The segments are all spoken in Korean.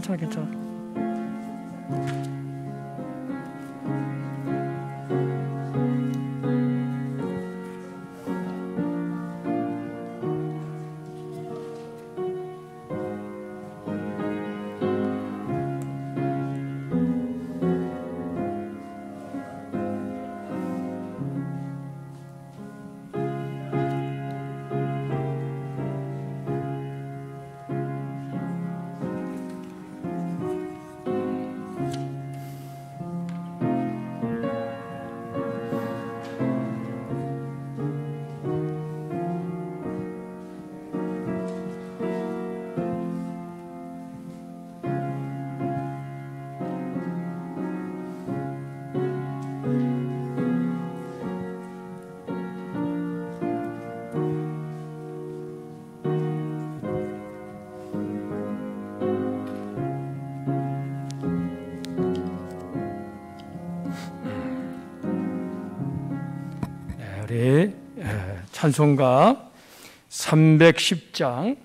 괜찮아. 우리 찬송가 310장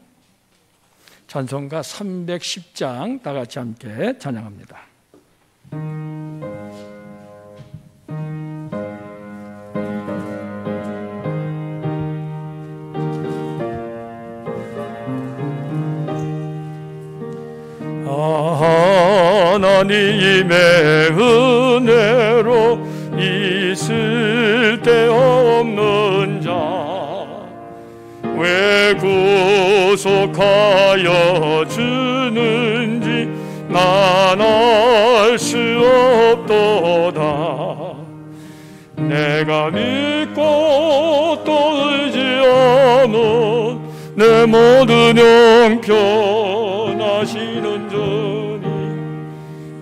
다 같이 함께 찬양합니다. 하나님의 은혜로 있을 데 없는 자 왜 구속하여 주는지 난 알 수 없도다. 내가 믿고 또 의지하는 내 모든 형편하시는 주님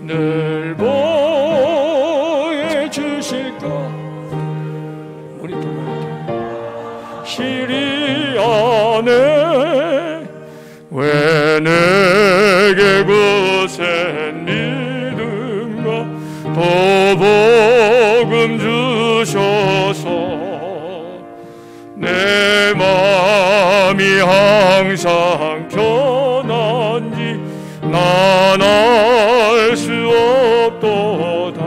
늘 보여주실까. 우리 시리아네 왜 내게 거센 믿음과 또 복음 주셔서 내 마음이 항상 편한지 난 알 수 없도다.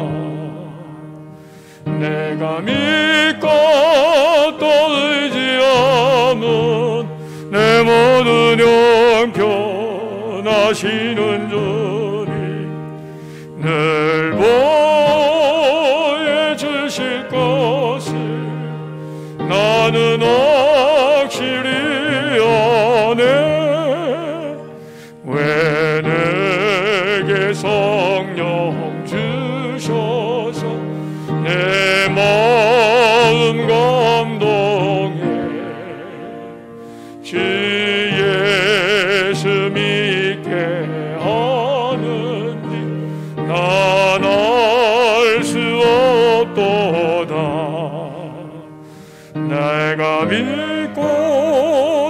내가 믿고 또 의지하는 내 모든 형편하시는 주님 늘 보여주실 것을 나는 확실히 아네. 왜 내게 성령 주셔서 내 마음 감동해 주 예수 믿게 하는지 난 알 수 없도다. 내가 믿고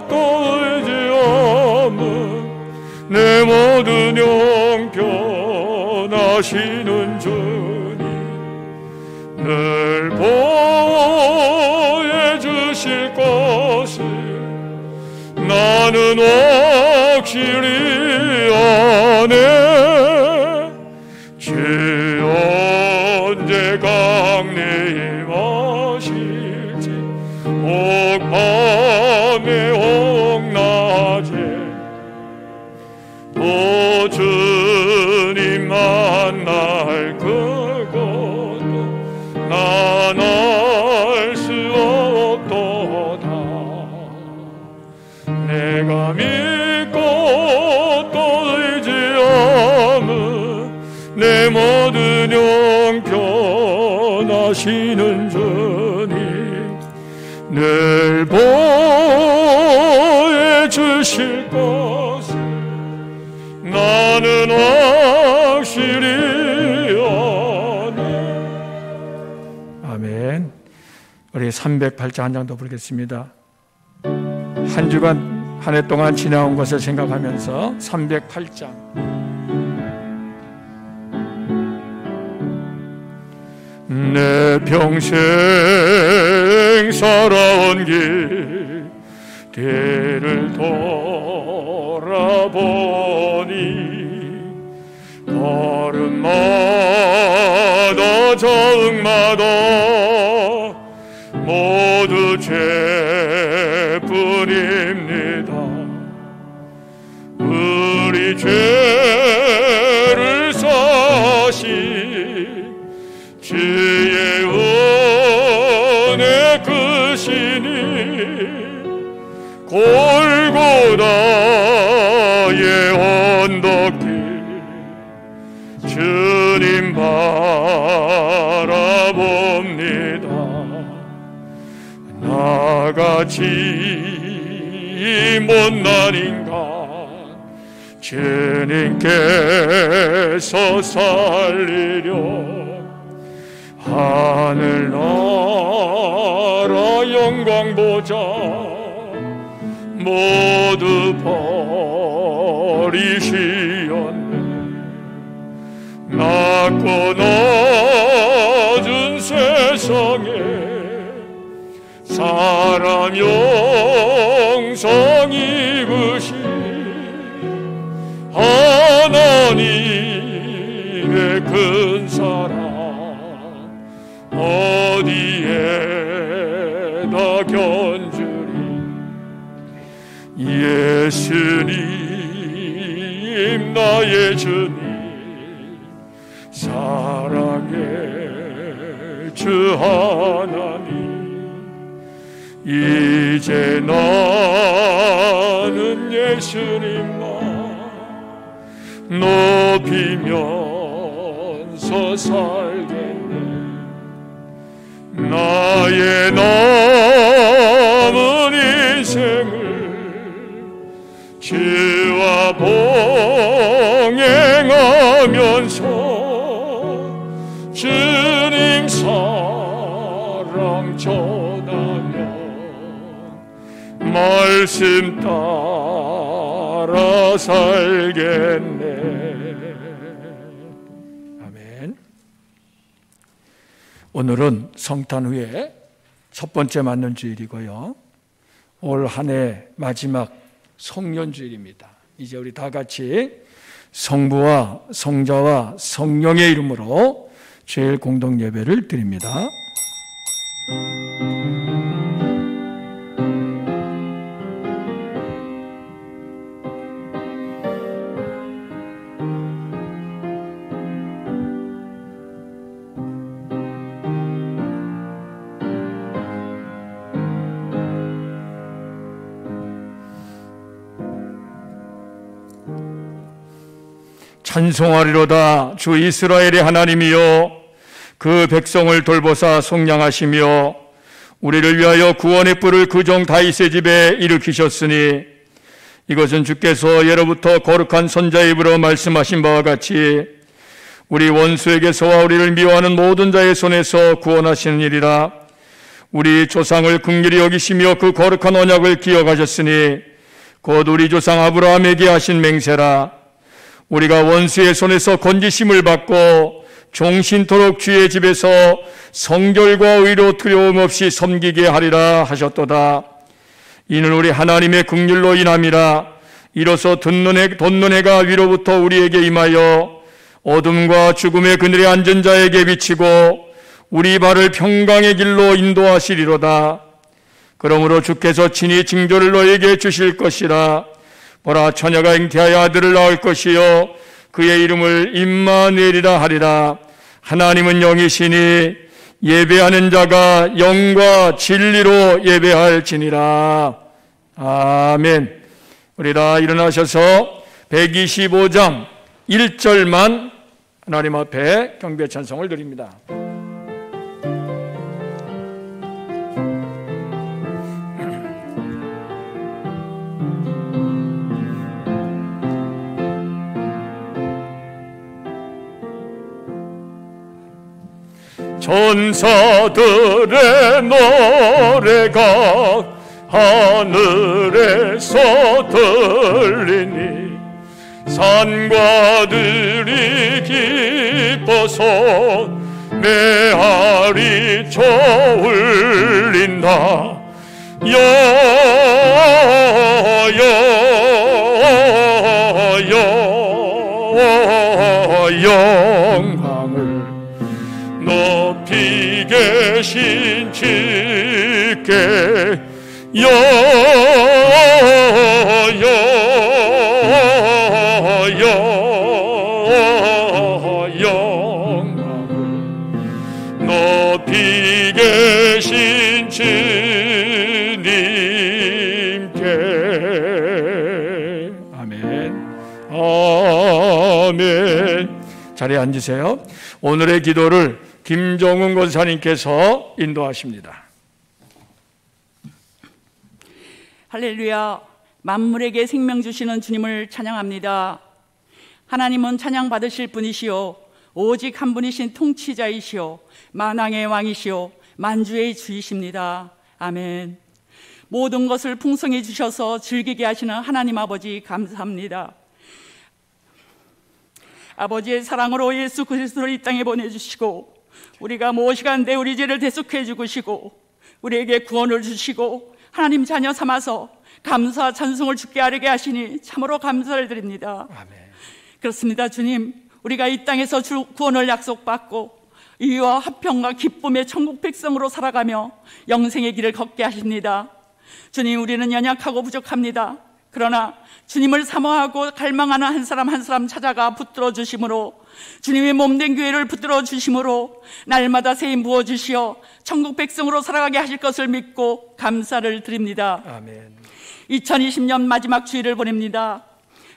또 의지하는 내 모든 형편하시는 주님 늘 보여주실 것을 나는 확실히 아네. 주 언제 강림하실지 혹밤에 혹낮에 또 주님 만날 그것도 난 알 수 없도다. 내가 믿고 또 의지하는 내 모든 형편하시는 주님 늘 보여주실 것을 나는 확실히 아네. 아멘. 우리 308장 한 장 더 부르겠습니다. 한 주간 한 해 동안 지나온 것을 생각하면서 308장 내 평생 살아온 길 뒤를 돌아보니 걸음마다 저응마다 모두 죄뿐입니다. 우리 죄를 사신 주의 은혜 크시니 골고다의 언덕길 주님 바라봅니다. 나같이 못난 인간 주님께서 살리려 하늘나라 영광 보자 모두 버리시었네. 낮고 낮은 세상에 사람 영성 입으신 하나님의 큰 사랑 어디에다 견주리. 예수님 나의 주님 사랑의 주 하나님 이제 나는 예수님만 높이면서 살겠네. 나의 남은 인생을 주와 봉행하면서 주님 사랑 전하며 말씀 따라 살겠네. 아멘. 오늘은 성탄 후에 첫 번째 맞는 주일이고요. 올 한 해 마지막 성년주일입니다. 이제 우리 다 같이 성부와 성자와 성령의 이름으로 주일 공동 예배를 드립니다. 찬송하리로다. 주 이스라엘의 하나님이여 그 백성을 돌보사 속량하시며 우리를 위하여 구원의 뿔을 그 종 다윗의 집에 일으키셨으니 이것은 주께서 예로부터 거룩한 선자의 입으로 말씀하신 바와 같이 우리 원수에게서와 우리를 미워하는 모든 자의 손에서 구원하시는 일이라. 우리 조상을 긍휼히 여기시며 그 거룩한 언약을 기억하셨으니 곧 우리 조상 아브라함에게 하신 맹세라. 우리가 원수의 손에서 건지심을 받고 종신토록 주의 집에서 성결과 의로 두려움 없이 섬기게 하리라 하셨도다. 이는 우리 하나님의 긍휼로 인함이라. 이로써 돋는 해가 위로부터 우리에게 임하여 어둠과 죽음의 그늘에 앉은 자에게 비치고 우리 발을 평강의 길로 인도하시리로다. 그러므로 주께서 친히 징조를 너에게 주실 것이라. 보라, 처녀가 잉태하여 아들을 낳을 것이요 그의 이름을 임마누엘이라 하리라. 하나님은 영이시니 예배하는 자가 영과 진리로 예배할지니라. 아멘. 우리 다 일어나셔서 125장 1절만 하나님 앞에 경배 찬송을 드립니다. 천사들의 노래가 하늘에서 들리니 산과들이 기뻐서 메아리 저울린다. 영광을 높이 계신 주께 영광을 높이 계신 주님께. 아멘. 아멘. 자리에 앉으세요. 오늘의 기도를 김종훈 권사님께서 인도하십니다. 할렐루야. 만물에게 생명 주시는 주님을 찬양합니다. 하나님은 찬양 받으실 분이시오. 오직 한 분이신 통치자이시오. 만왕의 왕이시오. 만주의 주이십니다. 아멘. 모든 것을 풍성히 주셔서 즐기게 하시는 하나님 아버지 감사합니다. 아버지의 사랑으로 예수 그리스도를 이 땅에 보내주시고 우리가 무엇이간데 우리 죄를 대속해 주시고 우리에게 구원을 주시고 하나님 자녀 삼아서 감사 찬송을 주께 아뢰게 하시니 참으로 감사를 드립니다. 아멘. 그렇습니다. 주님, 우리가 이 땅에서 구원을 약속받고 의와 화평과 기쁨의 천국 백성으로 살아가며 영생의 길을 걷게 하십니다. 주님, 우리는 연약하고 부족합니다. 그러나 주님을 사모하고 갈망하는 한 사람 한 사람 찾아가 붙들어 주심으로, 주님의 몸된 교회를 붙들어 주심으로 날마다 새 힘 부어 주시어 천국 백성으로 살아가게 하실 것을 믿고 감사를 드립니다. 아멘. 2020년 마지막 주일을 보냅니다.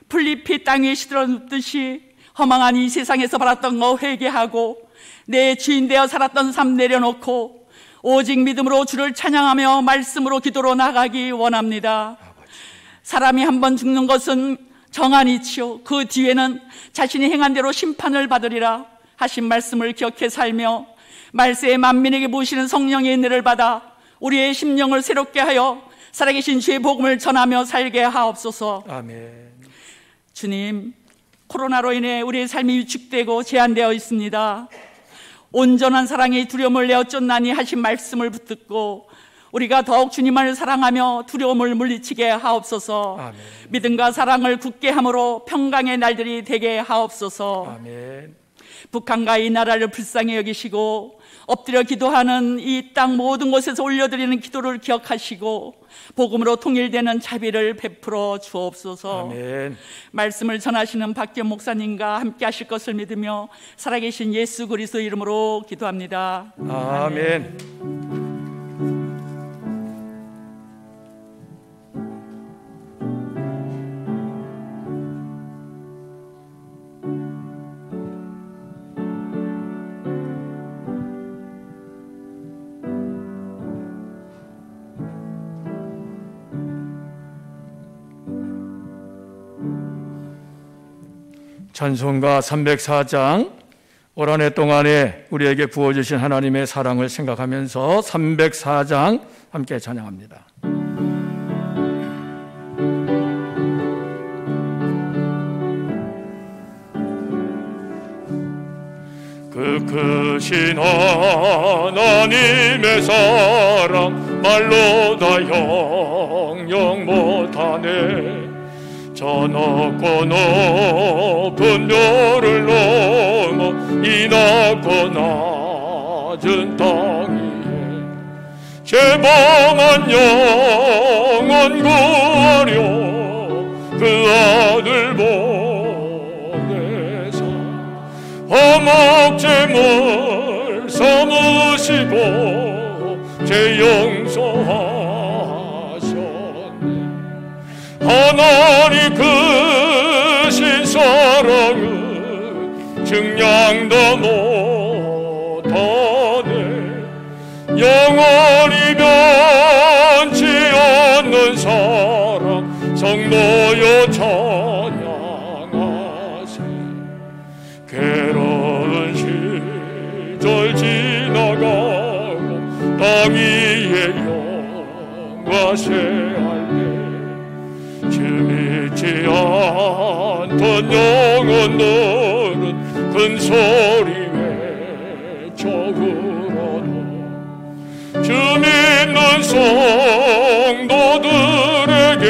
풀잎이 땅 위에 시들어 눕듯이 허망한 이 세상에서 바랐던 거 회개하고 내 주인 되어 살았던 삶 내려놓고 오직 믿음으로 주를 찬양하며 말씀으로 기도로 나가기 원합니다. 사람이 한 번 죽는 것은 정한이치요 그 뒤에는 자신이 행한 대로 심판을 받으리라 하신 말씀을 기억해 살며 말세에 만민에게 모시는 성령의 은혜를 받아 우리의 심령을 새롭게 하여 살아계신 주의 복음을 전하며 살게 하옵소서. 아멘. 주님, 코로나로 인해 우리의 삶이 위축되고 제한되어 있습니다. 온전한 사랑이 두려움을 내어 쫓나니 하신 말씀을 붙듣고 우리가 더욱 주님을 사랑하며 두려움을 물리치게 하옵소서. 아멘. 믿음과 사랑을 굳게 함으로 평강의 날들이 되게 하옵소서. 아멘. 북한과 이 나라를 불쌍히 여기시고 엎드려 기도하는 이 땅 모든 곳에서 올려드리는 기도를 기억하시고 복음으로 통일되는 자비를 베풀어 주옵소서. 아멘. 말씀을 전하시는 박기현 목사님과 함께 하실 것을 믿으며 살아계신 예수 그리스도 이름으로 기도합니다. 아멘. 찬송가 304장, 올 한 해 동안에 우리에게 부어주신 하나님의 사랑을 생각하면서 304장 함께 찬양합니다. 그 크신 하나님의 사랑 말로 다 형용 못하네. 저 높고 높은 별을 넘어 이 낮고 낮은 땅 위에 죄범한 영혼 구하려 그 아들 보내사 허목죄물 삼으시고 죄 용서하셨네. 하나님 크신 사랑은 증량도 못하네. 영원히 변치 않는 사랑 성도여 찬양하세. 괴로운 시절 지나가고 땅 위에 영화세 믿지 않던 영혼들은 큰 소리 외쳐 울어도 주 믿는 성도들에게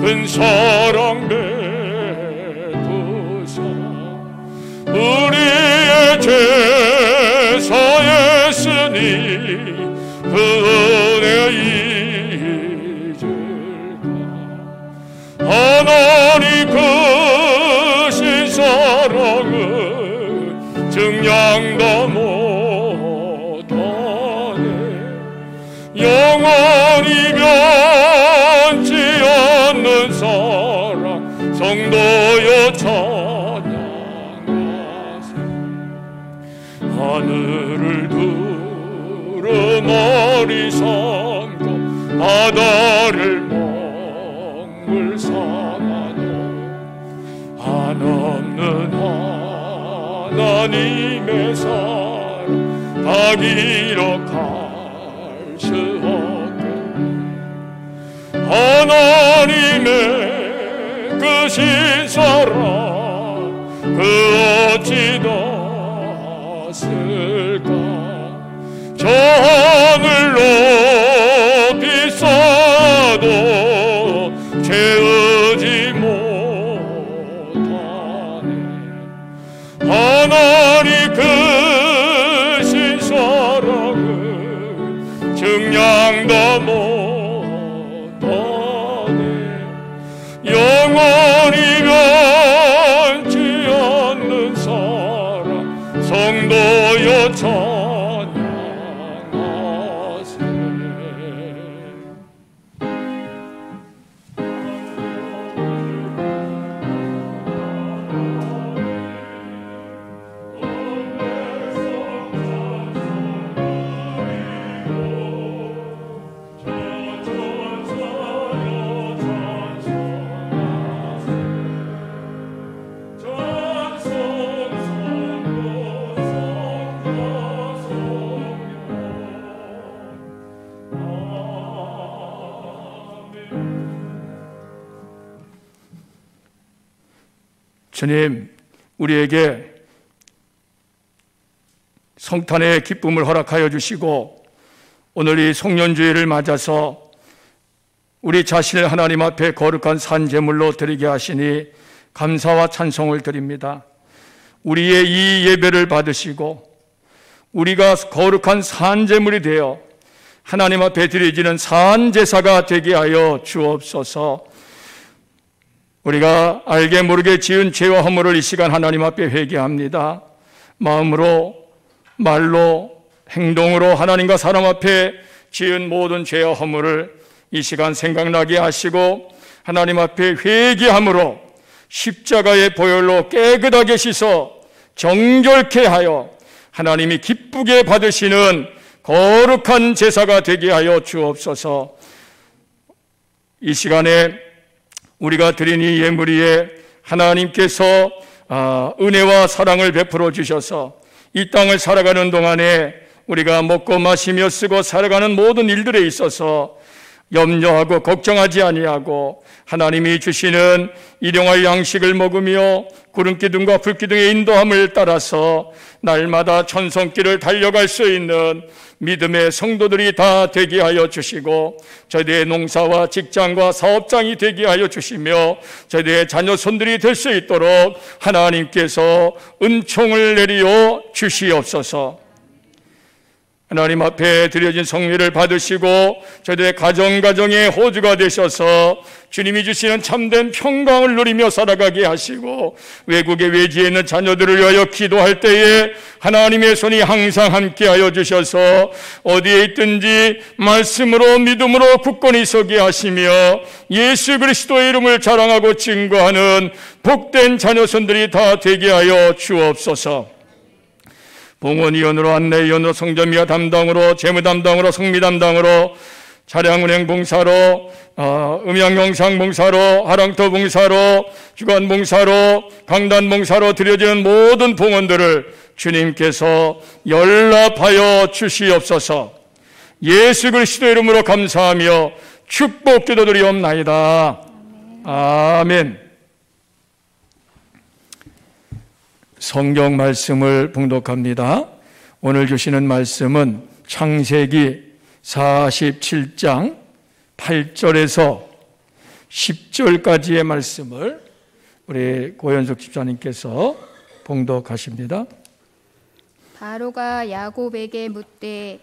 큰 사랑 베푸사 그 은혜 잊을까. 하나님 크신 사랑을 증량도 못하네. 영원히 변치 않는 사랑 성도여 찬양하세. 하늘을 두루마리 삼고 바다를 먹물 삼아도 한없는 하나님의 사랑 다 기록할 수 없겠네. 하나님의 그 신사랑 그 어찌 덧을까. 저 하늘 높이 쌓아도 채우지 못하네. 하나님 크신 사랑을 증량도 못하네. 영원히 변치 않는 사랑 성도여 찬양하세. 주님, 우리에게 성탄의 기쁨을 허락하여 주시고 오늘 이 송년주일을 맞아서 우리 자신을 하나님 앞에 거룩한 산제물로 드리게 하시니 감사와 찬송을 드립니다. 우리의 이 예배를 받으시고 우리가 거룩한 산제물이 되어 하나님 앞에 드려지는 산제사가 되게 하여 주옵소서. 우리가 알게 모르게 지은 죄와 허물을 이 시간 하나님 앞에 회개합니다. 마음으로, 말로, 행동으로 하나님과 사람 앞에 지은 모든 죄와 허물을 이 시간 생각나게 하시고 하나님 앞에 회개함으로 십자가의 보혈로 깨끗하게 씻어 정결케 하여 하나님이 기쁘게 받으시는 거룩한 제사가 되게 하여 주옵소서. 이 시간에 우리가 드린 이 예물 위에 하나님께서 은혜와 사랑을 베풀어 주셔서 이 땅을 살아가는 동안에 우리가 먹고 마시며 쓰고 살아가는 모든 일들에 있어서 염려하고 걱정하지 아니하고 하나님이 주시는 일용할 양식을 먹으며 구름기둥과 불기둥의 인도함을 따라서 날마다 천성길을 달려갈 수 있는 믿음의 성도들이 다 되게 하여 주시고 저희들의 농사와 직장과 사업장이 되게 하여 주시며 저희들의 자녀손들이 될 수 있도록 하나님께서 은총을 내리어 주시옵소서. 하나님 앞에 드려진 성례를 받으시고 저희들의 가정의 호주가 되셔서 주님이 주시는 참된 평강을 누리며 살아가게 하시고 외국에 외지에 있는 자녀들을 위하여 기도할 때에 하나님의 손이 항상 함께하여 주셔서 어디에 있든지 말씀으로 믿음으로 굳건히 서게 하시며 예수 그리스도의 이름을 자랑하고 증거하는 복된 자녀손들이 다 되게 하여 주옵소서. 봉헌위원으로 안내위원으로 성전미화 담당으로 재무 담당으로 성미 담당으로 차량운행 봉사로 음향영상 봉사로 하랑터 봉사로 주간 봉사로 강단 봉사로 드려지는 모든 봉헌들을 주님께서 연락하여 주시옵소서. 예수 그리스도의 이름으로 감사하며 축복 기도드리옵나이다. 아멘. 성경 말씀을 봉독합니다. 오늘 주시는 말씀은 창세기 47장 8절에서 10절까지의 말씀을 우리 고현석 집사님께서 봉독하십니다. 바로가 야곱에게 묻되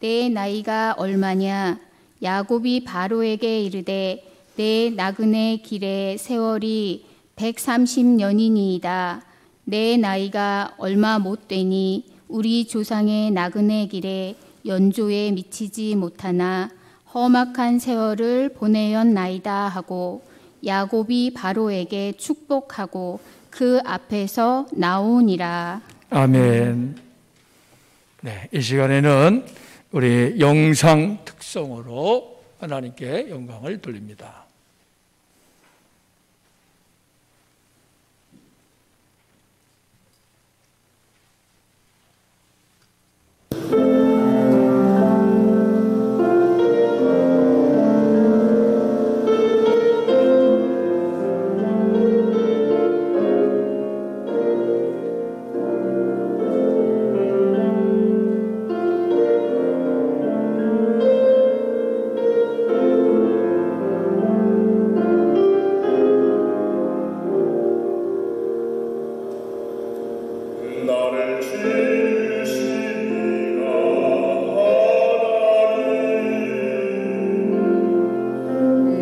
내 나이가 얼마냐? 야곱이 바로에게 이르되 내 나그네 길의 세월이 130년이니이다. 내 나이가 얼마 못 되니 우리 조상의 나그네 길에 연조에 미치지 못하나 험악한 세월을 보내었나이다 하고 야곱이 바로에게 축복하고 그 앞에서 나오니라. 아멘. 네, 이 시간에는 우리 영상 특성으로 하나님께 영광을 돌립니다.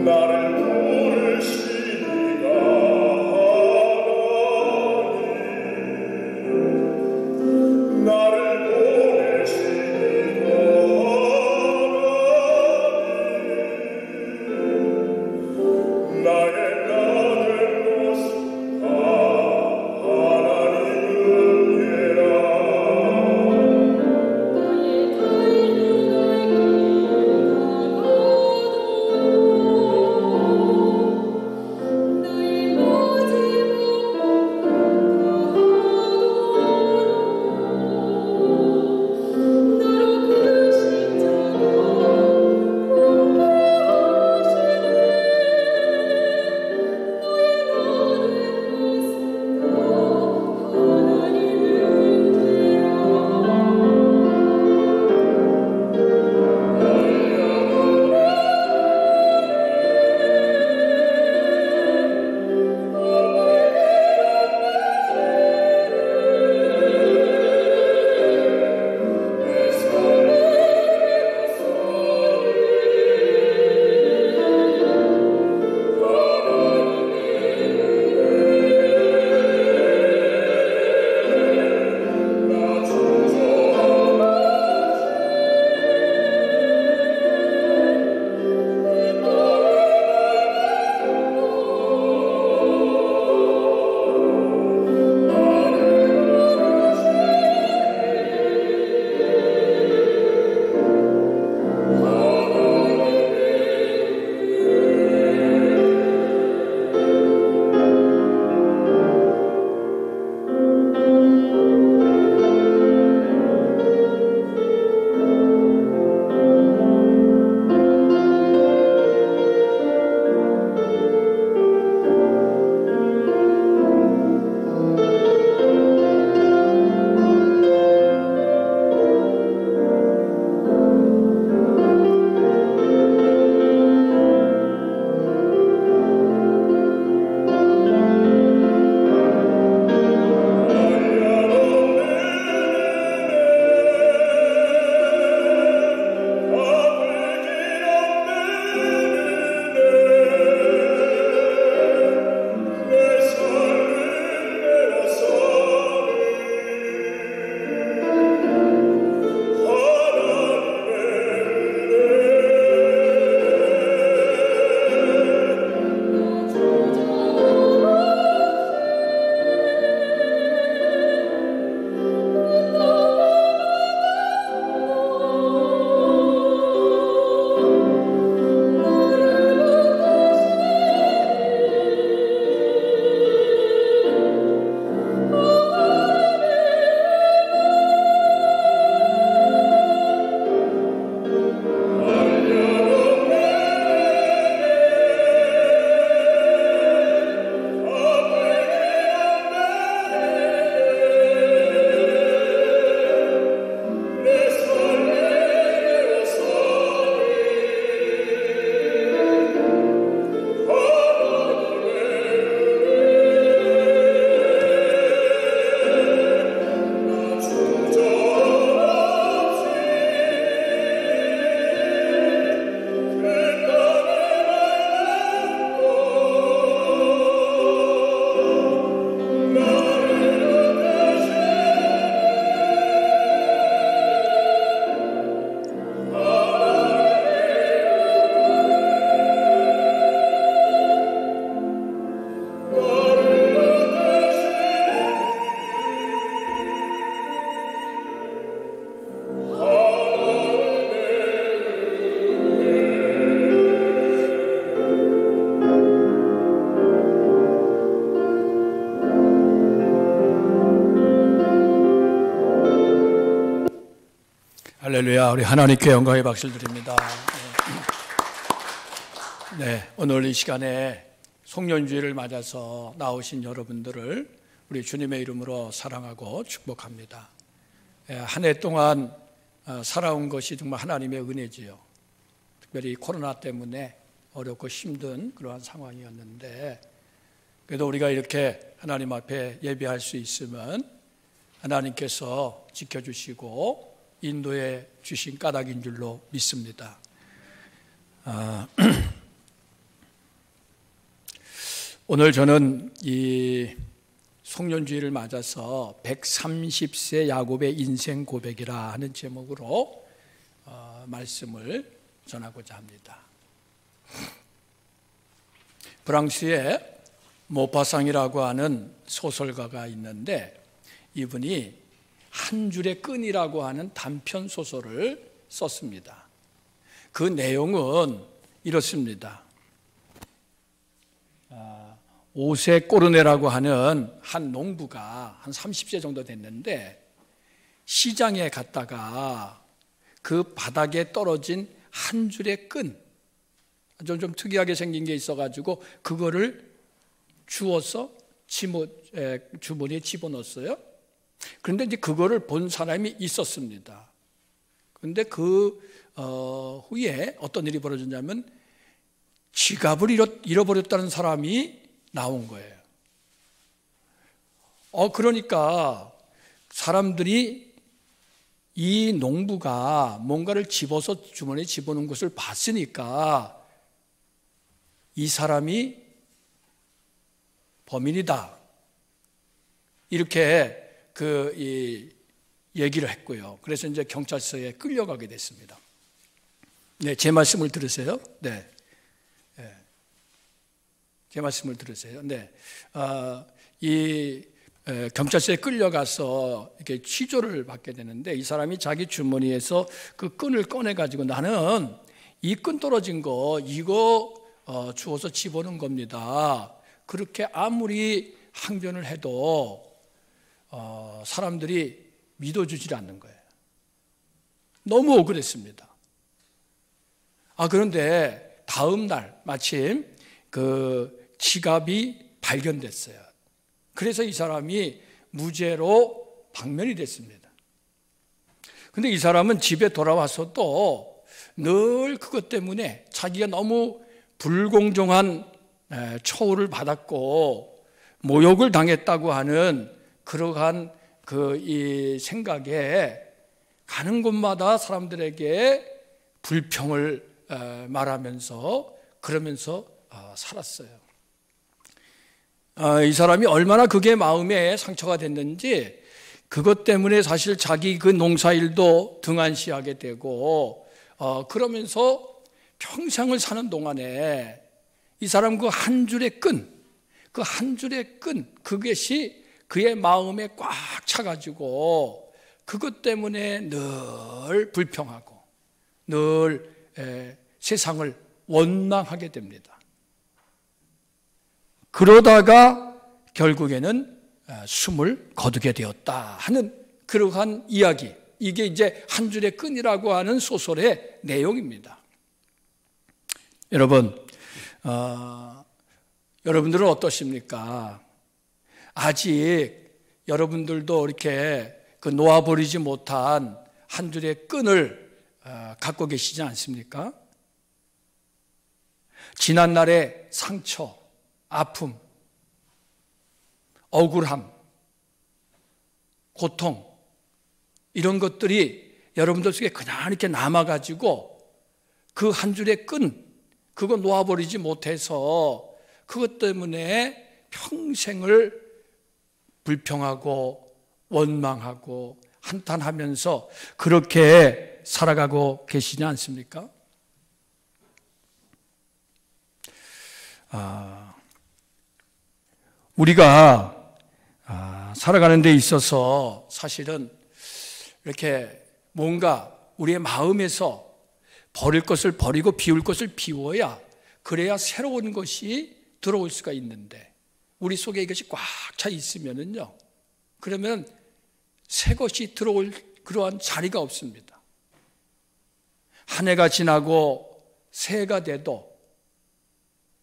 하나님은 할렐루야. 우리 하나님께 영광의 박수를 드립니다. 네, 오늘 이 시간에 송년주일을 맞아서 나오신 여러분들을 우리 주님의 이름으로 사랑하고 축복합니다. 한 해 동안 살아온 것이 정말 하나님의 은혜지요. 특별히 코로나 때문에 어렵고 힘든 그러한 상황이었는데, 그래도 우리가 이렇게 하나님 앞에 예배할 수 있으면 하나님께서 지켜주시고 인도해 주신 까닭인 줄로 믿습니다. 오늘 저는 이 송년주일을 맞아서 130세 야곱의 인생 고백이라 하는 제목으로 말씀을 전하고자 합니다. 프랑스에 모파상이라고 하는 소설가가 있는데, 이분이 한 줄의 끈이라고 하는 단편 소설을 썼습니다. 그 내용은 이렇습니다. 오세 꼬르네라고 하는 한 농부가 한 30세 정도 됐는데, 시장에 갔다가 그 바닥에 떨어진 한 줄의 끈, 좀 특이하게 생긴 게 있어가지고 그거를 주워서 주머니에 집어넣었어요. 그런데 이제 그거를 본 사람이 있었습니다. 그런데 그 후에 어떤 일이 벌어졌냐면 지갑을 잃어버렸다는 사람이 나온 거예요. 그러니까 사람들이 이 농부가 뭔가를 집어서 주머니에 집어넣은 것을 봤으니까 이 사람이 범인이다, 이렇게 얘기를 했고요. 그래서 이제 경찰서에 끌려가게 됐습니다. 네, 제 말씀을 들으세요. 네, 제 말씀을 들으세요. 네, 경찰서에 끌려가서 이렇게 취조를 받게 되는데, 이 사람이 자기 주머니에서 그 끈을 꺼내 가지고 나는 이 끈 떨어진 거 이거 주워서 집어넣은 겁니다, 그렇게 아무리 항변을 해도 사람들이 믿어주질 않는 거예요. 너무 억울했습니다. 그런데 다음 날 마침 그 지갑이 발견됐어요. 그래서 이 사람이 무죄로 방면이 됐습니다. 근데 이 사람은 집에 돌아와서도 늘 그것 때문에 자기가 너무 불공정한 처우를 받았고 모욕을 당했다고 하는 그러한 이 생각에 가는 곳마다 사람들에게 불평을 말하면서 그러면서 살았어요. 이 사람이 얼마나 그게 마음에 상처가 됐는지, 그것 때문에 사실 자기 그 농사일도 등한시하게 되고 그러면서 평생을 사는 동안에 이 사람 그 한 줄의 끈, 그것이 그의 마음에 꽉 차가지고 그것 때문에 늘 불평하고 늘 세상을 원망하게 됩니다. 그러다가 결국에는 숨을 거두게 되었다 하는 그러한 이야기, 이게 이제 한 줄의 끈이라고 하는 소설의 내용입니다. 여러분, 여러분들은 어떠십니까? 아직 여러분들도 이렇게 그 놓아버리지 못한 한 줄의 끈을 갖고 계시지 않습니까? 지난날의 상처, 아픔, 억울함, 고통, 이런 것들이 여러분들 속에 그냥 이렇게 남아가지고 그 한 줄의 끈, 그거 놓아버리지 못해서 그것 때문에 평생을 불평하고 원망하고 한탄하면서 그렇게 살아가고 계시지 않습니까? 우리가 살아가는 데 있어서 사실은 이렇게 뭔가 우리의 마음에서 버릴 것을 버리고 비울 것을 비워야, 그래야 새로운 것이 들어올 수가 있는데, 우리 속에 이것이 꽉 차 있으면은요, 그러면 새 것이 들어올 그러한 자리가 없습니다. 한 해가 지나고 새해가 돼도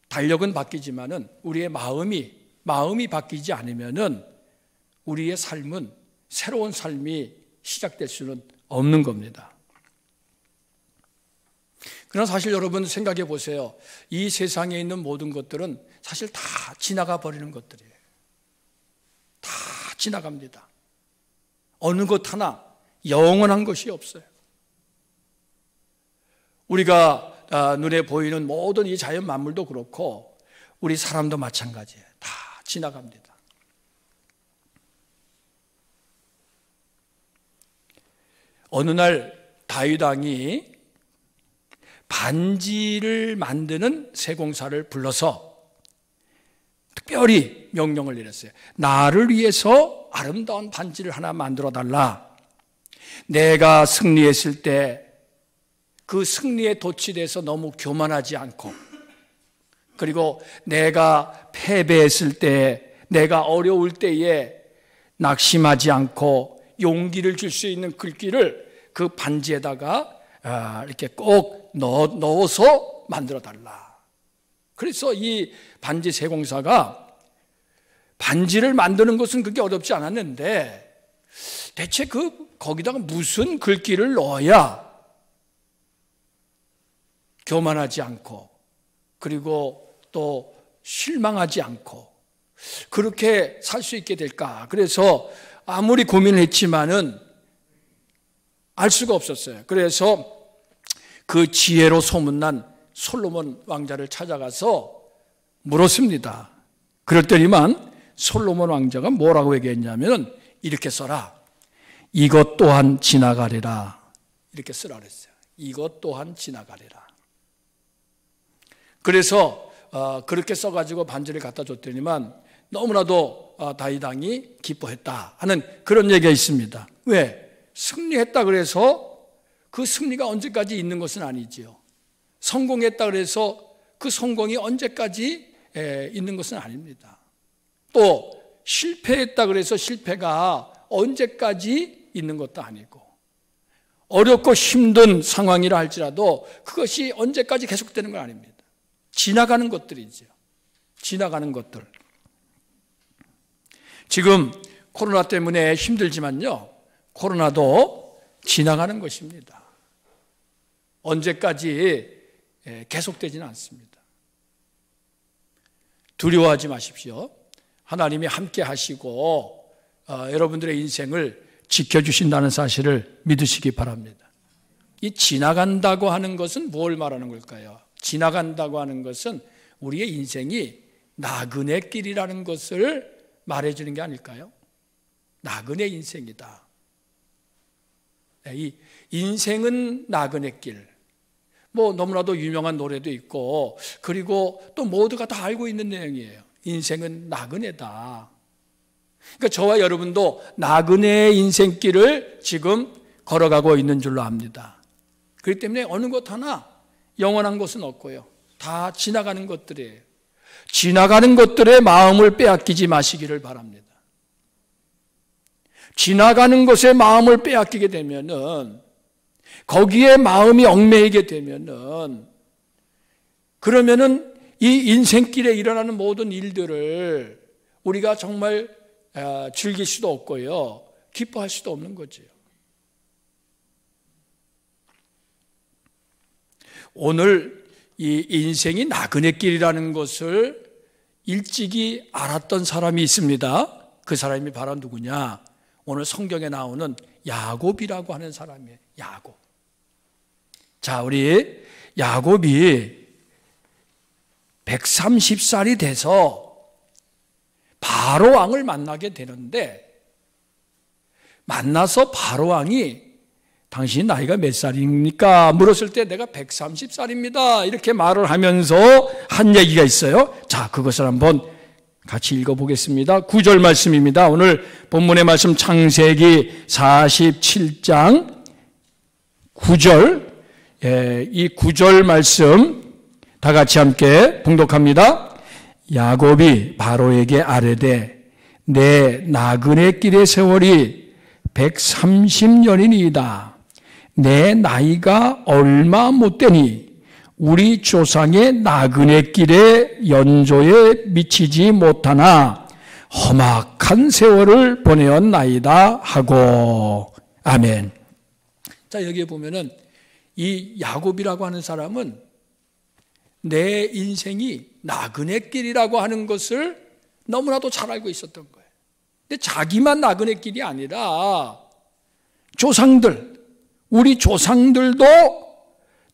달력은 바뀌지만은 우리의 마음이 바뀌지 않으면은 우리의 삶은 새로운 삶이 시작될 수는 없는 겁니다. 그러나 사실 여러분 생각해 보세요. 이 세상에 있는 모든 것들은 사실 다 지나가 버리는 것들이에요. 다 지나갑니다. 어느 것 하나 영원한 것이 없어요. 우리가 눈에 보이는 모든 이 자연 만물도 그렇고 우리 사람도 마찬가지예요. 다 지나갑니다. 어느 날 다윗 왕이 반지를 만드는 세공사를 불러서 특별히 명령을 내렸어요. 나를 위해서 아름다운 반지를 하나 만들어 달라. 내가 승리했을 때 그 승리에 도취돼서 너무 교만하지 않고, 그리고 내가 패배했을 때, 내가 어려울 때에 낙심하지 않고 용기를 줄 수 있는 글귀를 그 반지에다가 이렇게 꼭 넣어서 만들어 달라. 그래서 이 반지 세공사가 반지를 만드는 것은 그렇게 어렵지 않았는데 대체 거기다가 무슨 글귀를 넣어야 교만하지 않고 그리고 또 실망하지 않고 그렇게 살 수 있게 될까? 그래서 아무리 고민을 했지만은 알 수가 없었어요. 그래서 그 지혜로 소문난 솔로몬 왕자를 찾아가서 물었습니다. 그랬더니만 솔로몬 왕자가 뭐라고 얘기했냐면 이렇게 써라. 이것 또한 지나가리라. 이렇게 쓰라 그랬어요. 이것 또한 지나가리라. 그래서 그렇게 써가지고 반지를 갖다 줬더니만 너무나도 다윗 왕이 기뻐했다 하는 그런 얘기가 있습니다. 왜? 승리했다 그래서 그 승리가 언제까지 있는 것은 아니지요. 성공했다 그래서 그 성공이 언제까지 있는 것은 아닙니다. 또 실패했다 그래서 실패가 언제까지 있는 것도 아니고, 어렵고 힘든 상황이라 할지라도 그것이 언제까지 계속되는 건 아닙니다. 지나가는 것들이죠. 지나가는 것들. 지금 코로나 때문에 힘들지만요, 코로나도 지나가는 것입니다. 언제까지 계속되지는 않습니다. 두려워하지 마십시오. 하나님이 함께 하시고 여러분들의 인생을 지켜주신다는 사실을 믿으시기 바랍니다. 이 지나간다고 하는 것은 뭘 말하는 걸까요? 지나간다고 하는 것은 우리의 인생이 나그네 길이라는 것을 말해주는 게 아닐까요? 나그네 인생이다. 이 인생은 나그네 길. 너무나도 유명한 노래도 있고, 그리고 또 모두가 다 알고 있는 내용이에요. 인생은 나그네다. 그러니까 저와 여러분도 나그네 인생길을 지금 걸어가고 있는 줄로 압니다. 그렇기 때문에 어느 것 하나 영원한 것은 없고요. 다 지나가는 것들이에요. 지나가는 것들의 마음을 빼앗기지 마시기를 바랍니다. 지나가는 것에 마음을 빼앗기게 되면은, 거기에 마음이 얽매이게 되면은, 그러면은 이 인생길에 일어나는 모든 일들을 우리가 정말 즐길 수도 없고요, 기뻐할 수도 없는 거죠. 오늘 이 인생이 나그네 길이라는 것을 일찍이 알았던 사람이 있습니다. 그 사람이 바로 누구냐? 오늘 성경에 나오는 야곱이라고 하는 사람이에요. 야곱. 자, 우리 야곱이 130살이 돼서 바로 왕을 만나게 되는데, 만나서 바로 왕이 당신 나이가 몇 살입니까? 물었을 때 내가 130살입니다. 이렇게 말을 하면서 한 얘기가 있어요. 자, 그것을 한번 같이 읽어보겠습니다. 9절 말씀입니다. 오늘 본문의 말씀 창세기 47장 9절, 이 9절 말씀 다 같이 함께 봉독합니다. 야곱이 바로에게 아뢰되 내 나그네 길의 세월이 130년이니이다. 내 나이가 얼마 못 되니 우리 조상의 나그네 길에 연조에 미치지 못하나 험악한 세월을 보내었나이다 하고. 아멘. 자, 여기에 보면은 이 야곱이라고 하는 사람은 내 인생이 나그네 길이라고 하는 것을 너무나도 잘 알고 있었던 거예요. 근데 자기만 나그네 길이 아니라 조상들, 우리 조상들도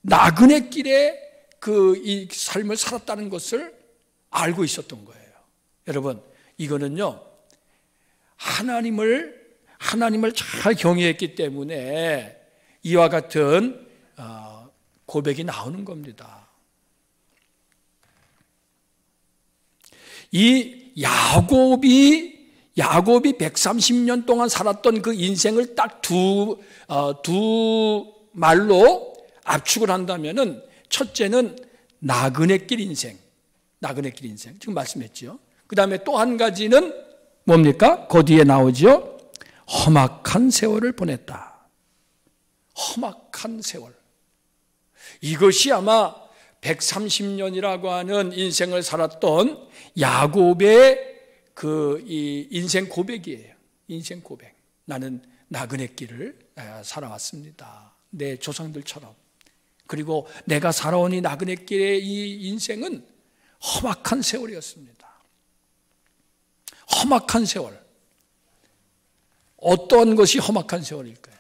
나그네 길에 이 삶을 살았다는 것을 알고 있었던 거예요. 여러분, 이거는요, 하나님을 잘 경외했기 때문에 이와 같은 고백이 나오는 겁니다. 이 야곱이 130년 동안 살았던 그 인생을 딱 두 말로 압축을 한다면은, 첫째는 나그네길 인생. 지금 말씀했죠. 그 다음에 또 한 가지는 뭡니까? 그 뒤에 나오죠. 험악한 세월을 보냈다. 험악한 세월. 이것이 아마 130년이라고 하는 인생을 살았던 야곱의 이 인생 고백이에요. 인생 고백. 나는 나그네 길을 살아왔습니다. 내 조상들처럼. 그리고 내가 살아온 이 나그네 길의 이 인생은 험악한 세월이었습니다. 험악한 세월. 어떤 것이 험악한 세월일까요?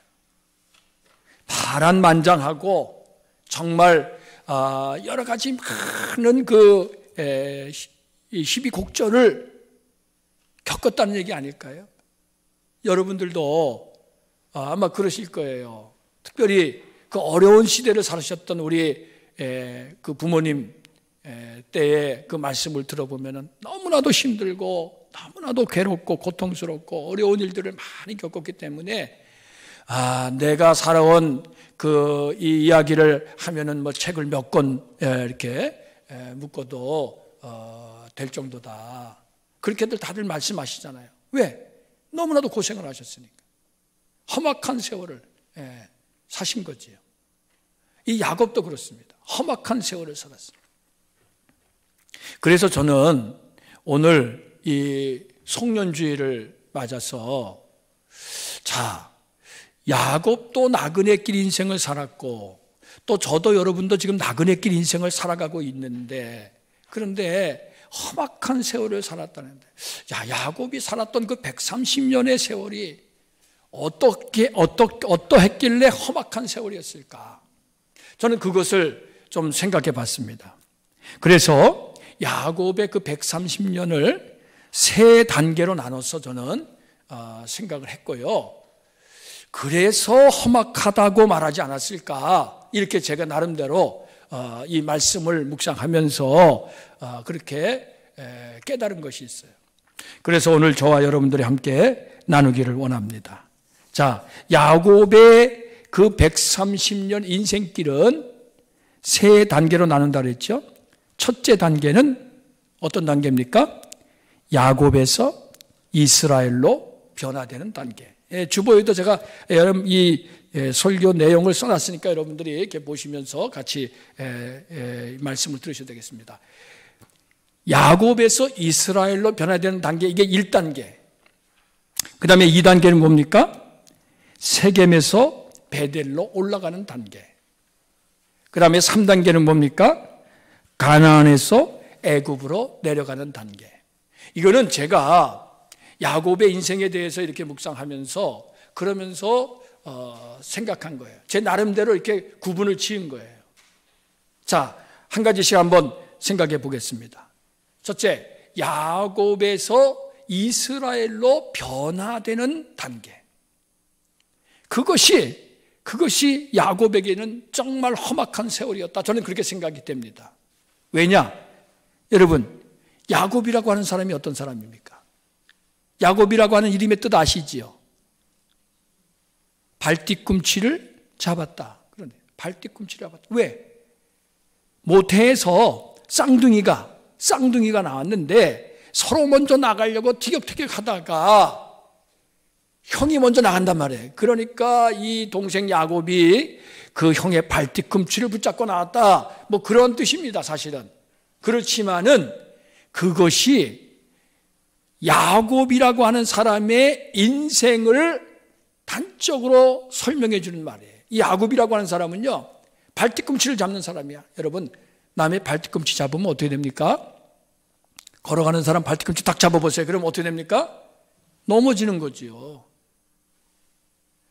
파란만장하고 정말 여러 가지 많은 시비곡절을 겪었다는 얘기 아닐까요? 여러분들도 아마 그러실 거예요. 특별히 그 어려운 시대를 살으셨던 우리 그 부모님 때의 그 말씀을 들어보면 너무나도 힘들고 너무나도 괴롭고 고통스럽고 어려운 일들을 많이 겪었기 때문에 내가 살아온 이 이야기를 하면은 뭐 책을 몇 권 이렇게 묶어도 될 정도다. 그렇게들 다들 말씀하시잖아요. 왜? 너무나도 고생을 하셨으니까. 험악한 세월을 사신 거지요. 이 야곱도 그렇습니다. 험악한 세월을 살았습니다. 그래서 저는 오늘 이 송년주일을 맞아서 야곱도 나그네길 인생을 살았고 또 저도 여러분도 지금 나그네길 인생을 살아가고 있는데, 그런데 험악한 세월을 살았다는데, 야곱이 살았던 그 130년의 세월이 어떠했길래 험악한 세월이었을까? 저는 그것을 좀 생각해 봤습니다. 그래서 야곱의 그 130년을 세 단계로 나눠서 저는 생각을 했고요. 그래서 험악하다고 말하지 않았을까? 이렇게 제가 나름대로 이 말씀을 묵상하면서 그렇게 깨달은 것이 있어요. 그래서 오늘 저와 여러분들이 함께 나누기를 원합니다. 자, 야곱의 그 130년 인생길은 세 단계로 나눈다 그랬죠? 첫째 단계는 어떤 단계입니까? 야곱에서 이스라엘로 변화되는 단계. 주보에도 제가 이 설교 내용을 써놨으니까 여러분들이 이렇게 보시면서 같이 말씀을 들으셔야 되겠습니다. 야곱에서 이스라엘로 변화되는 단계, 이게 1단계. 그 다음에 2단계는 뭡니까? 세겜에서 베델로 올라가는 단계. 그 다음에 3단계는 뭡니까? 가나안에서 애굽으로 내려가는 단계. 이거는 제가 야곱의 인생에 대해서 이렇게 묵상하면서 그러면서 생각한 거예요. 제 나름대로 이렇게 구분을 지은 거예요. 자, 한 가지씩 한번 생각해 보겠습니다. 첫째, 야곱에서 이스라엘로 변화되는 단계. 그것이 야곱에게는 정말 험악한 세월이었다. 저는 그렇게 생각이 됩니다. 왜냐? 여러분, 야곱이라고 하는 사람이 어떤 사람입니까? 야곱이라고 하는 이름의 뜻 아시지요? 발뒤꿈치를 잡았다. 그러네. 발뒤꿈치를 잡았다. 왜? 모태에서 쌍둥이가 나왔는데 서로 먼저 나가려고 티격태격 하다가 형이 먼저 나간단 말이에요. 그러니까 이 동생 야곱이 그 형의 발뒤꿈치를 붙잡고 나왔다. 뭐 그런 뜻입니다, 사실은. 그렇지만은 그것이 야곱이라고 하는 사람의 인생을 단적으로 설명해 주는 말이에요. 이 야곱이라고 하는 사람은요, 발뒤꿈치를 잡는 사람이야. 여러분, 남의 발뒤꿈치 잡으면 어떻게 됩니까? 걸어가는 사람 발뒤꿈치 딱 잡아보세요. 그럼 어떻게 됩니까? 넘어지는 거지요.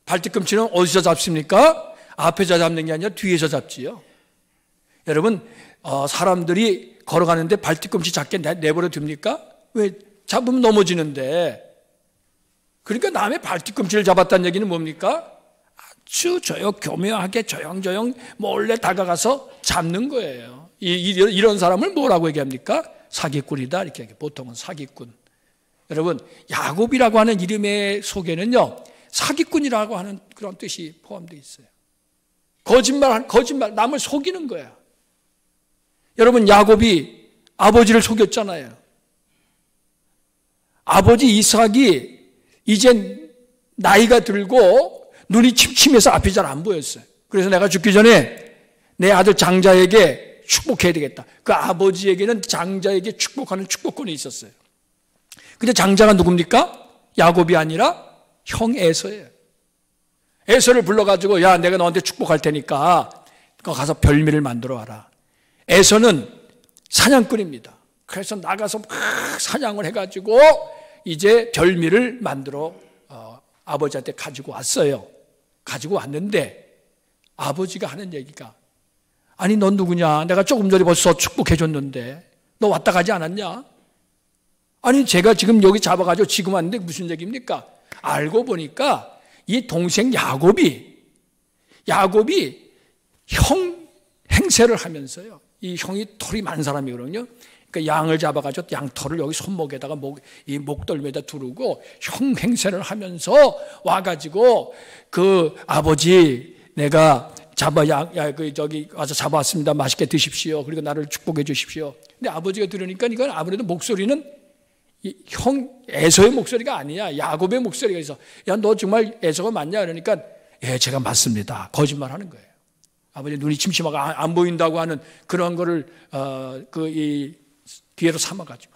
발뒤꿈치는 어디서 잡습니까? 앞에서 잡는 게 아니라 뒤에서 잡지요. 여러분, 사람들이 걸어가는데 발뒤꿈치 작게 내버려 둡니까? 왜? 잡으면 넘어지는데. 그러니까 남의 발뒤꿈치를 잡았다는 얘기는 뭡니까? 아주 교묘하게 조용조용 몰래 다가가서 잡는 거예요. 이런 사람을 뭐라고 얘기합니까? 사기꾼이다, 이렇게 얘기해요. 보통은 사기꾼. 여러분, 야곱이라고 하는 이름의 속에는요, 사기꾼이라고 하는 그런 뜻이 포함되어 있어요. 거짓말, 남을 속이는 거야. 여러분, 야곱이 아버지를 속였잖아요. 아버지 이삭이 이제 나이가 들고 눈이 침침해서 앞이 잘 안 보였어요. 그래서 내가 죽기 전에 내 아들 장자에게 축복해야 되겠다. 그 아버지에게는 장자에게 축복하는 축복권이 있었어요. 근데 장자가 누굽니까? 야곱이 아니라 형 에서예요. 에서를 불러가지고, 야, 내가 너한테 축복할 테니까 가서 별미를 만들어 와라. 에서는 사냥꾼입니다. 그래서 나가서 막 사냥을 해가지고 이제 별미를 만들어 아버지한테 가지고 왔어요. 가지고 왔는데 아버지가 하는 얘기가, 아니 넌 누구냐? 내가 조금 전에 벌써 축복해 줬는데 너 왔다 가지 않았냐? 아니 제가 지금 여기 잡아가지고 지금 왔는데 무슨 얘기입니까? 알고 보니까 이 동생 야곱이 형 행세를 하면서요, 이 형이 털이 많은 사람이거든요. 그러니까 양을 잡아가지고 양털을 여기 손목에다가 이 목덜미에다 두르고 형 행세를 하면서 와가지고 그 아버지 내가 저기 와서 잡아왔습니다. 맛있게 드십시오. 그리고 나를 축복해 주십시오. 근데 아버지가 들으니까 이건 아무래도 목소리는 형 에서의 목소리가 아니야. 야곱의 목소리가 있어. 야, 너 정말 에서가 맞냐? 그러니까 예, 제가 맞습니다. 거짓말하는 거예요. 아버지 눈이 침침하고 안 보인다고 하는 그런 거를 이 기회로 삼아가지고,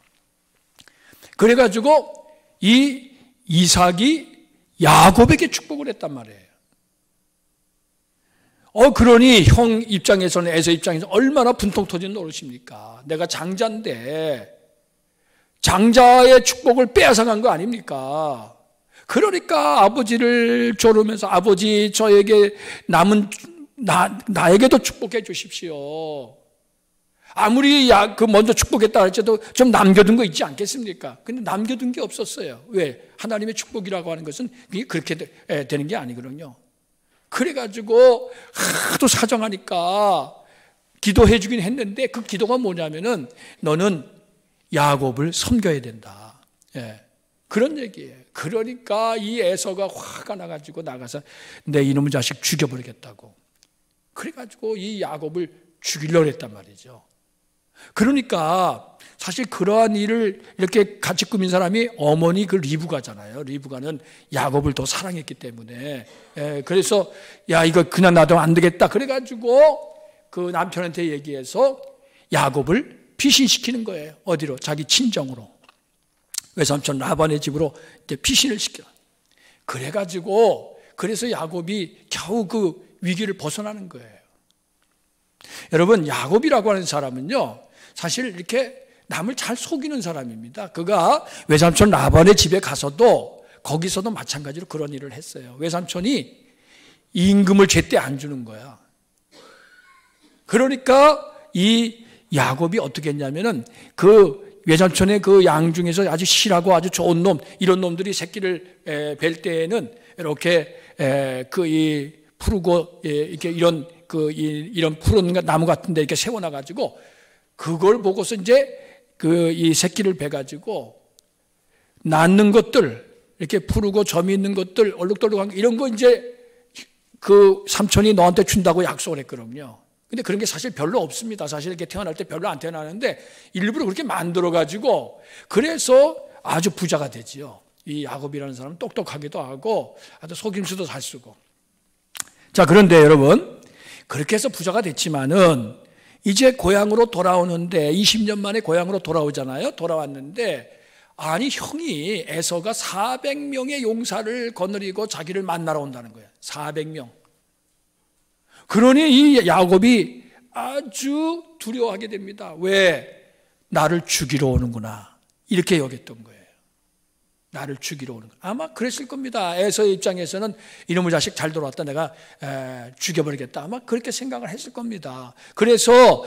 그래가지고 이 이삭이 야곱에게 축복을 했단 말이에요. 그러니 형 입장에서는, 에서 입장에서 얼마나 분통 터진 노릇입니까? 내가 장자인데 장자의 축복을 빼앗아간 거 아닙니까? 그러니까 아버지를 조르면서, 아버지 저에게 남은 나에게도 축복해 주십시오. 아무리 먼저 축복했다 할지도 좀 남겨둔 거 있지 않겠습니까? 근데 남겨둔 게 없었어요. 왜? 하나님의 축복이라고 하는 것은 그렇게 되는 게 아니거든요. 그래가지고 하도 사정하니까 기도해 주긴 했는데, 그 기도가 뭐냐면은 너는 야곱을 섬겨야 된다. 예, 그런 얘기예요. 그러니까 이 에서가 화가 나가지고 나가서 내 이놈의 자식 죽여버리겠다고. 그래가지고 이 야곱을 죽이려고 했단 말이죠. 그러니까 사실 그러한 일을 이렇게 같이 꾸민 사람이 어머니 그 리브가잖아요. 리브가는 야곱을 더 사랑했기 때문에, 그래서 야, 이거 그냥 놔두면 안 되겠다. 그래가지고 그 남편한테 얘기해서 야곱을 피신시키는 거예요. 어디로? 자기 친정으로, 외삼촌 라반의 집으로 이제 피신을 시켜. 그래가지고 그래서 야곱이 겨우 그 위기를 벗어나는 거예요. 여러분, 야곱이라고 하는 사람은요, 사실 이렇게 남을 잘 속이는 사람입니다. 그가 외삼촌 라반의 집에 가서도 거기서도 마찬가지로 그런 일을 했어요. 외삼촌이 임금을 제때 안 주는 거야. 그러니까 이 야곱이 어떻게 했냐면은 그 외삼촌의 그 양 중에서 아주 실하고 아주 좋은 놈, 이런 놈들이 새끼를 뵐 때에는 이렇게 이 푸르고 이렇게 이런 푸른 나무 같은데 이렇게 세워놔가지고 그걸 보고서 이제 이 새끼를 베가지고 낳는 것들, 이렇게 푸르고 점이 있는 것들, 얼룩덜룩한 이런 거 이제 그 삼촌이 너한테 준다고 약속을 했거든요. 근데 그런 게 사실 별로 없습니다. 사실 이렇게 태어날 때 별로 안 태어나는데 일부러 그렇게 만들어가지고 그래서 아주 부자가 되지요. 이 야곱이라는 사람은 똑똑하기도 하고 아주 속임수도 잘 쓰고. 자, 그런데 여러분, 그렇게 해서 부자가 됐지만은 이제 고향으로 돌아오는데 20년 만에 고향으로 돌아오잖아요. 돌아왔는데 아니 형이 에서가 400명의 용사를 거느리고 자기를 만나러 온다는 거예요. 400명. 그러니 이 야곱이 아주 두려워하게 됩니다. 왜? 나를 죽이러 오는구나. 이렇게 여겼던 거예요. 나를 죽이러 오는 거. 아마 그랬을 겁니다. 에서의 입장에서는 이놈의 자식 잘 돌아왔다. 내가 죽여버리겠다. 아마 그렇게 생각을 했을 겁니다. 그래서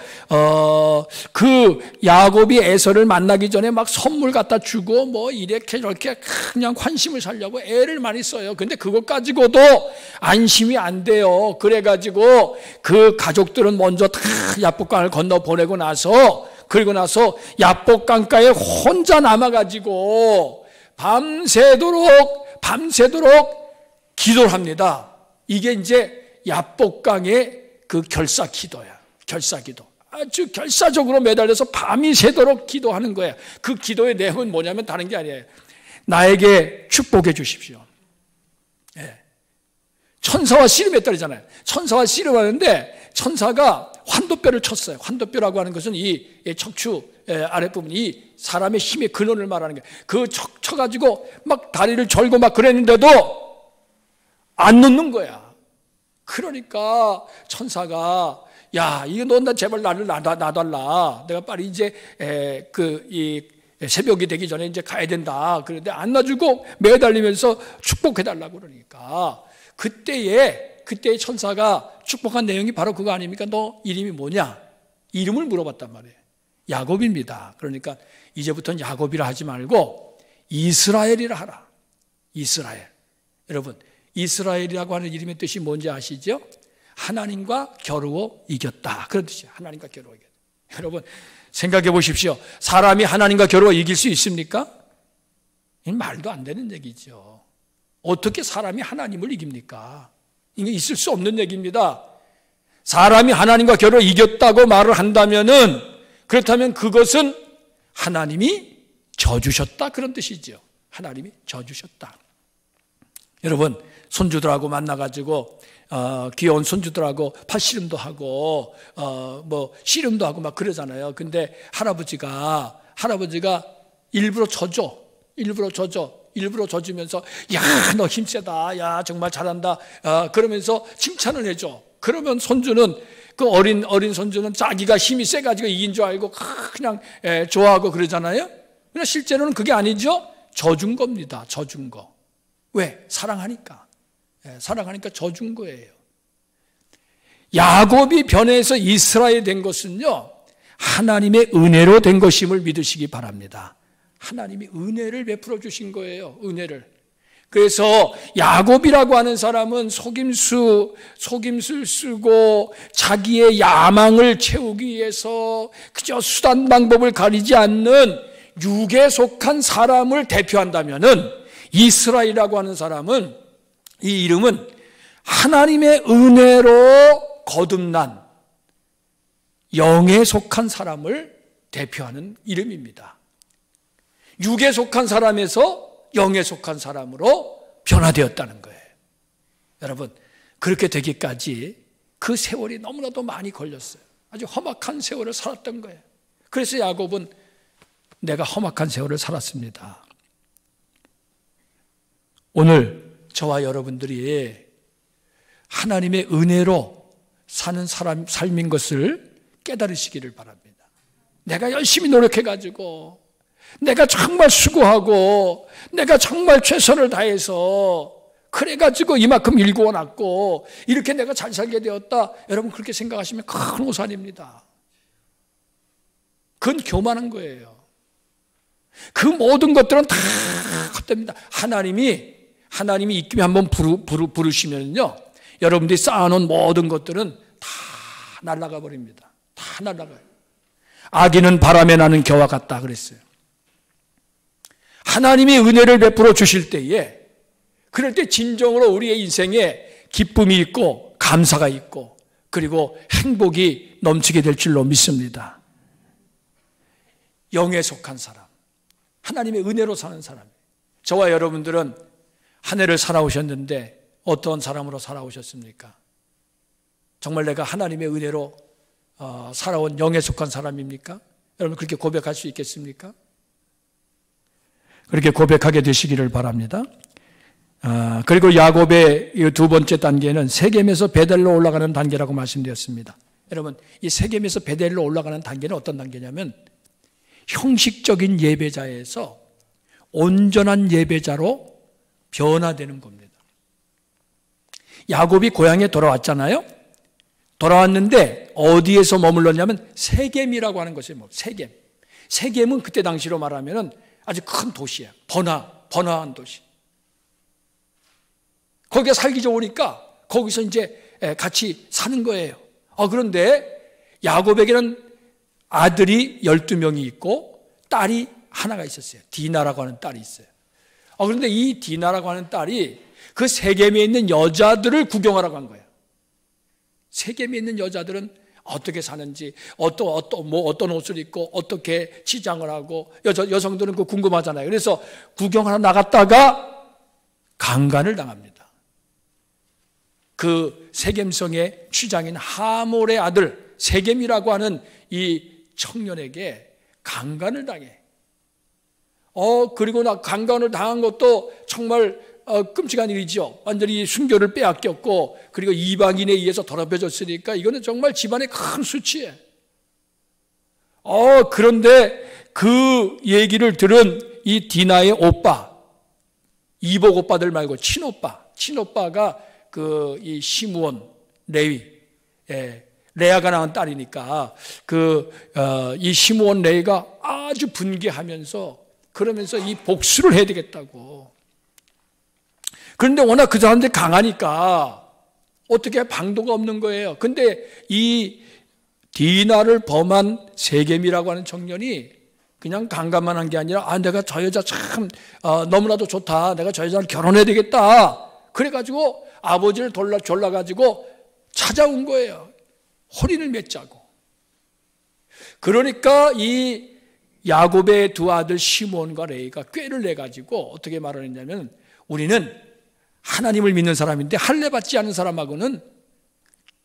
그 야곱이 에서를 만나기 전에 막 선물 갖다 주고 뭐 이렇게 저렇게 그냥 환심을 살려고 애를 많이 써요. 근데 그것 가지고도 안심이 안 돼요. 그래가지고 그 가족들은 먼저 다 야복강을 건너 보내고 나서, 그리고 나서 야복강가에 혼자 남아가지고 밤새도록 기도를 합니다. 이게 이제 야복강의 그 결사 기도야. 결사 기도. 아주 결사적으로 매달려서 밤이 새도록 기도하는 거야. 그 기도의 내용은 뭐냐면 다른 게 아니에요. 나에게 축복해 주십시오. 예. 천사와 씨름했다잖아요. 천사와 씨름하는데 천사가 환도뼈를 쳤어요. 환도뼈라고 하는 것은 이 척추 아랫부분, 이 사람의 힘의 근원을 말하는 거예요. 그 쳐가지고 막 다리를 절고 막 그랬는데도 안 놓는 거야. 그러니까 천사가 야, 이거 너 제발 나를 놔달라. 내가 빨리 이제 이 새벽이 되기 전에 이제 가야 된다. 그런데 안 놔주고 매달리면서 축복해달라고 그러니까 그때의 천사가 축복한 내용이 바로 그거 아닙니까? 너 이름이 뭐냐? 이름을 물어봤단 말이에요. 야곱입니다. 그러니까 이제부터는 야곱이라 하지 말고 이스라엘이라 하라. 이스라엘. 여러분, 이스라엘이라고 하는 이름의 뜻이 뭔지 아시죠? 하나님과 겨루어 이겼다. 그런 뜻이에요. 하나님과 겨루어 이겼다. 여러분, 생각해 보십시오. 사람이 하나님과 겨루어 이길 수 있습니까? 이건 말도 안 되는 얘기죠. 어떻게 사람이 하나님을 이깁니까? 이게 있을 수 없는 얘기입니다. 사람이 하나님과 겨루어 이겼다고 말을 한다면은, 그렇다면 그것은 하나님이 져주셨다 그런 뜻이죠. 하나님이 져주셨다. 여러분, 손주들하고 만나가지고 귀여운 손주들하고 팔씨름도 하고 뭐 씨름도 하고 막 그러잖아요. 근데 할아버지가 일부러 져주면서 야, 너 힘세다. 야, 정말 잘한다. 그러면서 칭찬을 해줘. 그러면 손주는 그 어린 손주는 자기가 힘이 세가지고 이긴 줄 알고 그냥 좋아하고 그러잖아요. 그러나 실제로는 그게 아니죠. 져준 겁니다. 져준 거. 왜? 사랑하니까. 사랑하니까 져준 거예요. 야곱이 변해서 이스라엘 된 것은요, 하나님의 은혜로 된 것임을 믿으시기 바랍니다. 하나님이 은혜를 베풀어 주신 거예요. 은혜를. 그래서 야곱이라고 하는 사람은 속임수를 쓰고 자기의 야망을 채우기 위해서 그저 수단 방법을 가리지 않는 육에 속한 사람을 대표한다면은, 이스라엘이라고 하는 사람은, 이 이름은 하나님의 은혜로 거듭난 영에 속한 사람을 대표하는 이름입니다. 육에 속한 사람에서 영에 속한 사람으로 변화되었다는 거예요. 여러분, 그렇게 되기까지 그 세월이 너무나도 많이 걸렸어요. 아주 험악한 세월을 살았던 거예요. 그래서 야곱은 내가 험악한 세월을 살았습니다. 오늘 저와 여러분들이 하나님의 은혜로 사는 삶인 것을 깨달으시기를 바랍니다. 내가 열심히 노력해가지고, 내가 정말 수고하고, 내가 정말 최선을 다해서 그래가지고 이만큼 일구어놨고 이렇게 내가 잘 살게 되었다. 여러분, 그렇게 생각하시면 큰 오산입니다. 그건 교만한 거예요. 그 모든 것들은 다 헛됩니다. 하나님이 입김에 한번 부르시면요, 여러분들이 쌓아놓은 모든 것들은 다 날아가 버립니다. 다 날아가요. 아기는 바람에 나는 겨와 같다 그랬어요. 하나님이 은혜를 베풀어 주실 때에, 그럴 때 진정으로 우리의 인생에 기쁨이 있고 감사가 있고 그리고 행복이 넘치게 될 줄로 믿습니다. 영에 속한 사람, 하나님의 은혜로 사는 사람, 저와 여러분들은 한 해를 살아오셨는데 어떤 사람으로 살아오셨습니까? 정말 내가 하나님의 은혜로 살아온 영에 속한 사람입니까? 여러분 그렇게 고백할 수 있겠습니까? 그렇게 고백하게 되시기를 바랍니다. 그리고 야곱의 이 두 번째 단계는 세겜에서 베델로 올라가는 단계라고 말씀드렸습니다. 여러분 이 세겜에서 베델로 올라가는 단계는 어떤 단계냐면 형식적인 예배자에서 온전한 예배자로 변화되는 겁니다. 야곱이 고향에 돌아왔잖아요. 돌아왔는데 어디에서 머물렀냐면 세겜이라고 하는 것이에요. 세겜. 세겜은 그때 당시로 말하면 아주 큰 도시예요. 번화한 도시. 거기가 살기 좋으니까 거기서 이제 같이 사는 거예요. 그런데 야곱에게는 아들이 12명이 있고 딸이 하나가 있었어요. 디나라고 하는 딸이 있어요. 그런데 이 디나라고 하는 딸이 그 세겜에 있는 여자들을 구경하러 간 거예요. 세겜에 있는 여자들은 어떻게 사는지, 어떤 옷을 입고, 어떻게 치장을 하고, 여성들은 그거 궁금하잖아요. 그래서 구경하러 나갔다가 강간을 당합니다. 그 세겜성의 취장인 하몰의 아들, 세겜이라고 하는 이 청년에게 강간을 당해. 그리고 강간을 당한 것도 정말 끔찍한 일이죠. 완전히 순교를 빼앗겼고, 그리고 이방인에 의해서 더럽혀졌으니까 이거는 정말 집안의 큰 수치예요. 그런데 그 얘기를 들은 이 디나의 오빠, 이복 오빠들 말고 친오빠가 이 시므온, 레위, 레아가 낳은 딸이니까 이 시므온 레위가 아주 분개하면서 그러면서 이 복수를 해야 되겠다고. 그런데 워낙 그 사람들이 강하니까 어떻게 방도가 없는 거예요. 근데 이 디나를 범한 세겜이라고 하는 청년이 그냥 강간만 한 게 아니라 내가 저 여자 참 너무나도 좋다. 내가 저 여자를 결혼해야 되겠다. 그래가지고 아버지를 졸라가지고 찾아온 거예요. 혼인을 맺자고. 그러니까 이 야곱의 두 아들 시몬과 레이가 꾀를 내가지고 어떻게 말을 했냐면 우리는 하나님을 믿는 사람인데 할례 받지 않은 사람하고는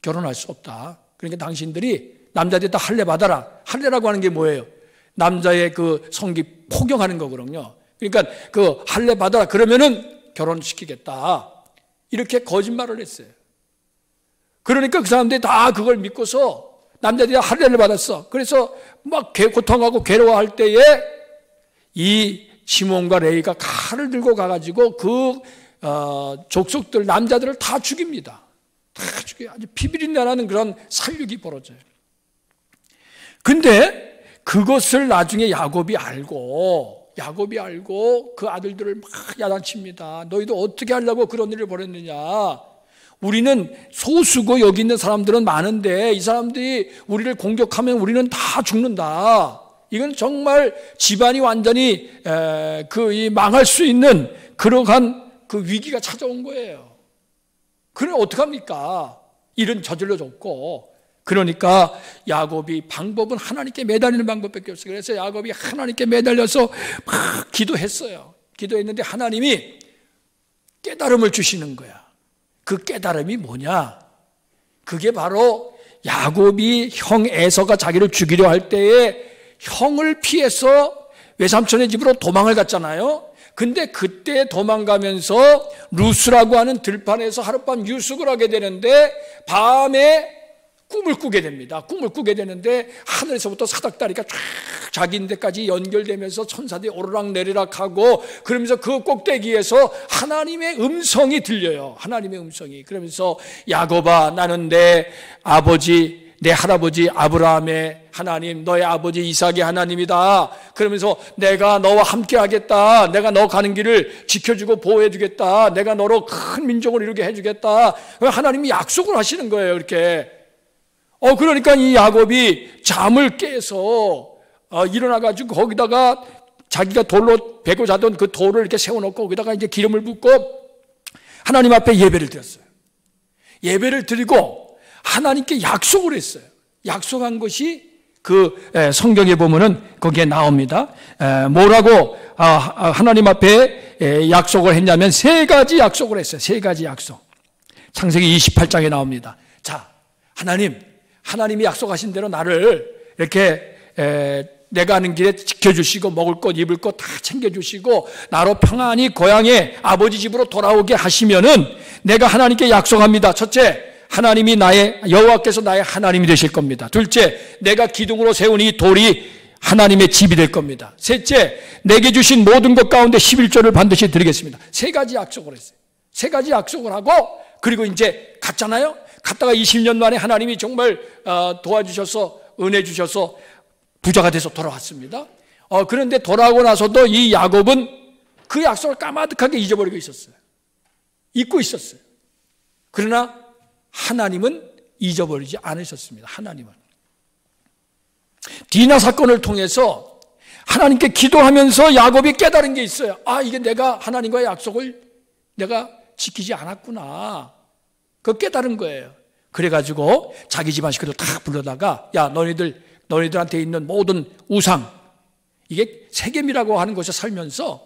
결혼할 수 없다. 그러니까 당신들이 남자들이 다 할례 받아라. 할례라고 하는 게 뭐예요? 남자의 그 성기 포경하는 거거든요. 그러니까 그 할례 받아라. 그러면은 결혼시키겠다. 이렇게 거짓말을 했어요. 그러니까 그 사람들이 다 그걸 믿고서 남자들이 할례를 받았어. 그래서 막 고통하고 괴로워할 때에 이 시몬과 레이가 칼을 들고 가가지고 족속들 남자들을 다 죽입니다. 다 죽여요. 아주 비비린내나는 그런 살육이 벌어져요. 근데 그것을 나중에 야곱이 알고 그 아들들을 막 야단칩니다. 너희도 어떻게 하려고 그런 일을 벌였느냐. 우리는 소수고 여기 있는 사람들은 많은데 이 사람들이 우리를 공격하면 우리는 다 죽는다. 이건 정말 집안이 완전히 망할 수 있는 그러한 그 위기가 찾아온 거예요. 그럼 어떡합니까? 일은 저질러졌고. 그러니까 야곱이 방법은 하나님께 매달리는 방법밖에 없어요. 그래서 야곱이 하나님께 매달려서 막 기도했어요. 기도했는데 하나님이 깨달음을 주시는 거야. 그 깨달음이 뭐냐? 그게 바로 야곱이 형 에서가 자기를 죽이려 할 때에 형을 피해서 외삼촌의 집으로 도망을 갔잖아요. 근데 그때 도망가면서 루스라고 하는 들판에서 하룻밤 유숙을 하게 되는데 밤에 꿈을 꾸게 됩니다. 꿈을 꾸게 되는데 하늘에서부터 사닥다리가 쫙 자기 데까지 연결되면서 천사들이 오르락 내리락 하고 그러면서 그 꼭대기에서 하나님의 음성이 들려요. 하나님의 음성이. 그러면서 야곱아 나는 내 할아버지 아브라함의 하나님, 너의 아버지 이삭의 하나님이다. 그러면서 내가 너와 함께 하겠다. 내가 너 가는 길을 지켜주고 보호해 주겠다. 내가 너로 큰 민족을 이루게 해주겠다. 하나님이 약속을 하시는 거예요. 이렇게. 그러니까 이 야곱이 잠을 깨서 일어나가지고 거기다가 자기가 돌로 베고 자던 그 돌을 이렇게 세워놓고 거기다가 이제 기름을 붓고 하나님 앞에 예배를 드렸어요. 예배를 드리고 하나님께 약속을 했어요. 약속한 것이 그 성경에 보면은 거기에 나옵니다. 뭐라고 하나님 앞에 약속을 했냐면 세 가지 약속을 했어요. 세 가지 약속. 창세기 28장에 나옵니다. 자, 하나님이 약속하신 대로 나를 이렇게 내가 가는 길에 지켜주시고 먹을 것 입을 것 다 챙겨주시고 나로 평안히 고향에 아버지 집으로 돌아오게 하시면은 내가 하나님께 약속합니다. 첫째, 하나님이 여호와께서 나의 하나님이 되실 겁니다. 둘째, 내가 기둥으로 세운 이 돌이 하나님의 집이 될 겁니다. 셋째, 내게 주신 모든 것 가운데 11조를 반드시 드리겠습니다. 세 가지 약속을 했어요. 세 가지 약속을 하고 그리고 이제 갔잖아요. 갔다가 20년 만에 하나님이 정말 도와주셔서 은혜 주셔서 부자가 돼서 돌아왔습니다. 그런데 돌아오고 나서도 이 야곱은 그 약속을 까마득하게 잊어버리고 있었어요. 잊고 있었어요. 그러나 하나님은 잊어버리지 않으셨습니다. 하나님은. 디나 사건을 통해서 하나님께 기도하면서 야곱이 깨달은 게 있어요. 이게 내가 하나님과의 약속을 내가 지키지 않았구나. 그거 깨달은 거예요. 그래가지고 자기 집안 식구들 다 불러다가 야, 너희들한테 있는 모든 우상, 이게 세겜이라고 하는 곳에 살면서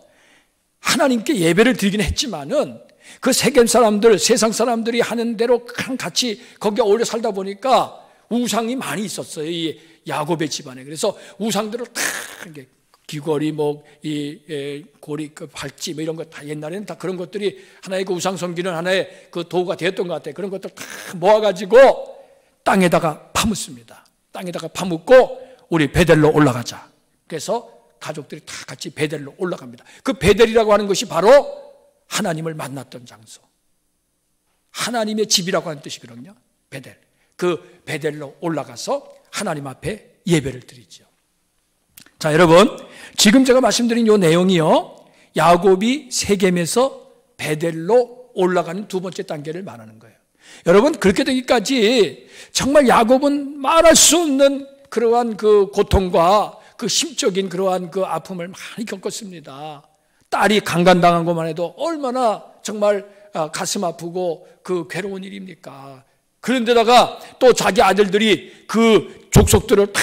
하나님께 예배를 드리긴 했지만은 그 세겜 사람들, 세상 사람들이 하는 대로 같이 거기에 어울려 살다 보니까 우상이 많이 있었어요. 이 야곱의 집안에. 그래서 우상들을 다 귀걸이, 고리, 발찌, 이런 거 다 옛날에는 다 그런 것들이 하나의 그 우상 섬기는 하나의 그 도구가 되었던 것 같아요. 그런 것들 다 모아가지고 땅에다가 파묻습니다. 땅에다가 파묻고 우리 베델로 올라가자. 그래서 가족들이 다 같이 베델로 올라갑니다. 그 베델이라고 하는 것이 바로 하나님을 만났던 장소. 하나님의 집이라고 하는 뜻이거든요. 베델. 그 베델로 올라가서 하나님 앞에 예배를 드리죠. 자, 여러분, 지금 제가 말씀드린 이 내용이요, 야곱이 세겜에서 베델로 올라가는 두 번째 단계를 말하는 거예요. 여러분, 그렇게 되기까지 정말 야곱은 말할 수 없는 그러한 그 고통과 그 심적인 그러한 그 아픔을 많이 겪었습니다. 딸이 강간당한 것만 해도 얼마나 정말 가슴 아프고 그 괴로운 일입니까? 그런데다가 또 자기 아들들이 그 족속들을 다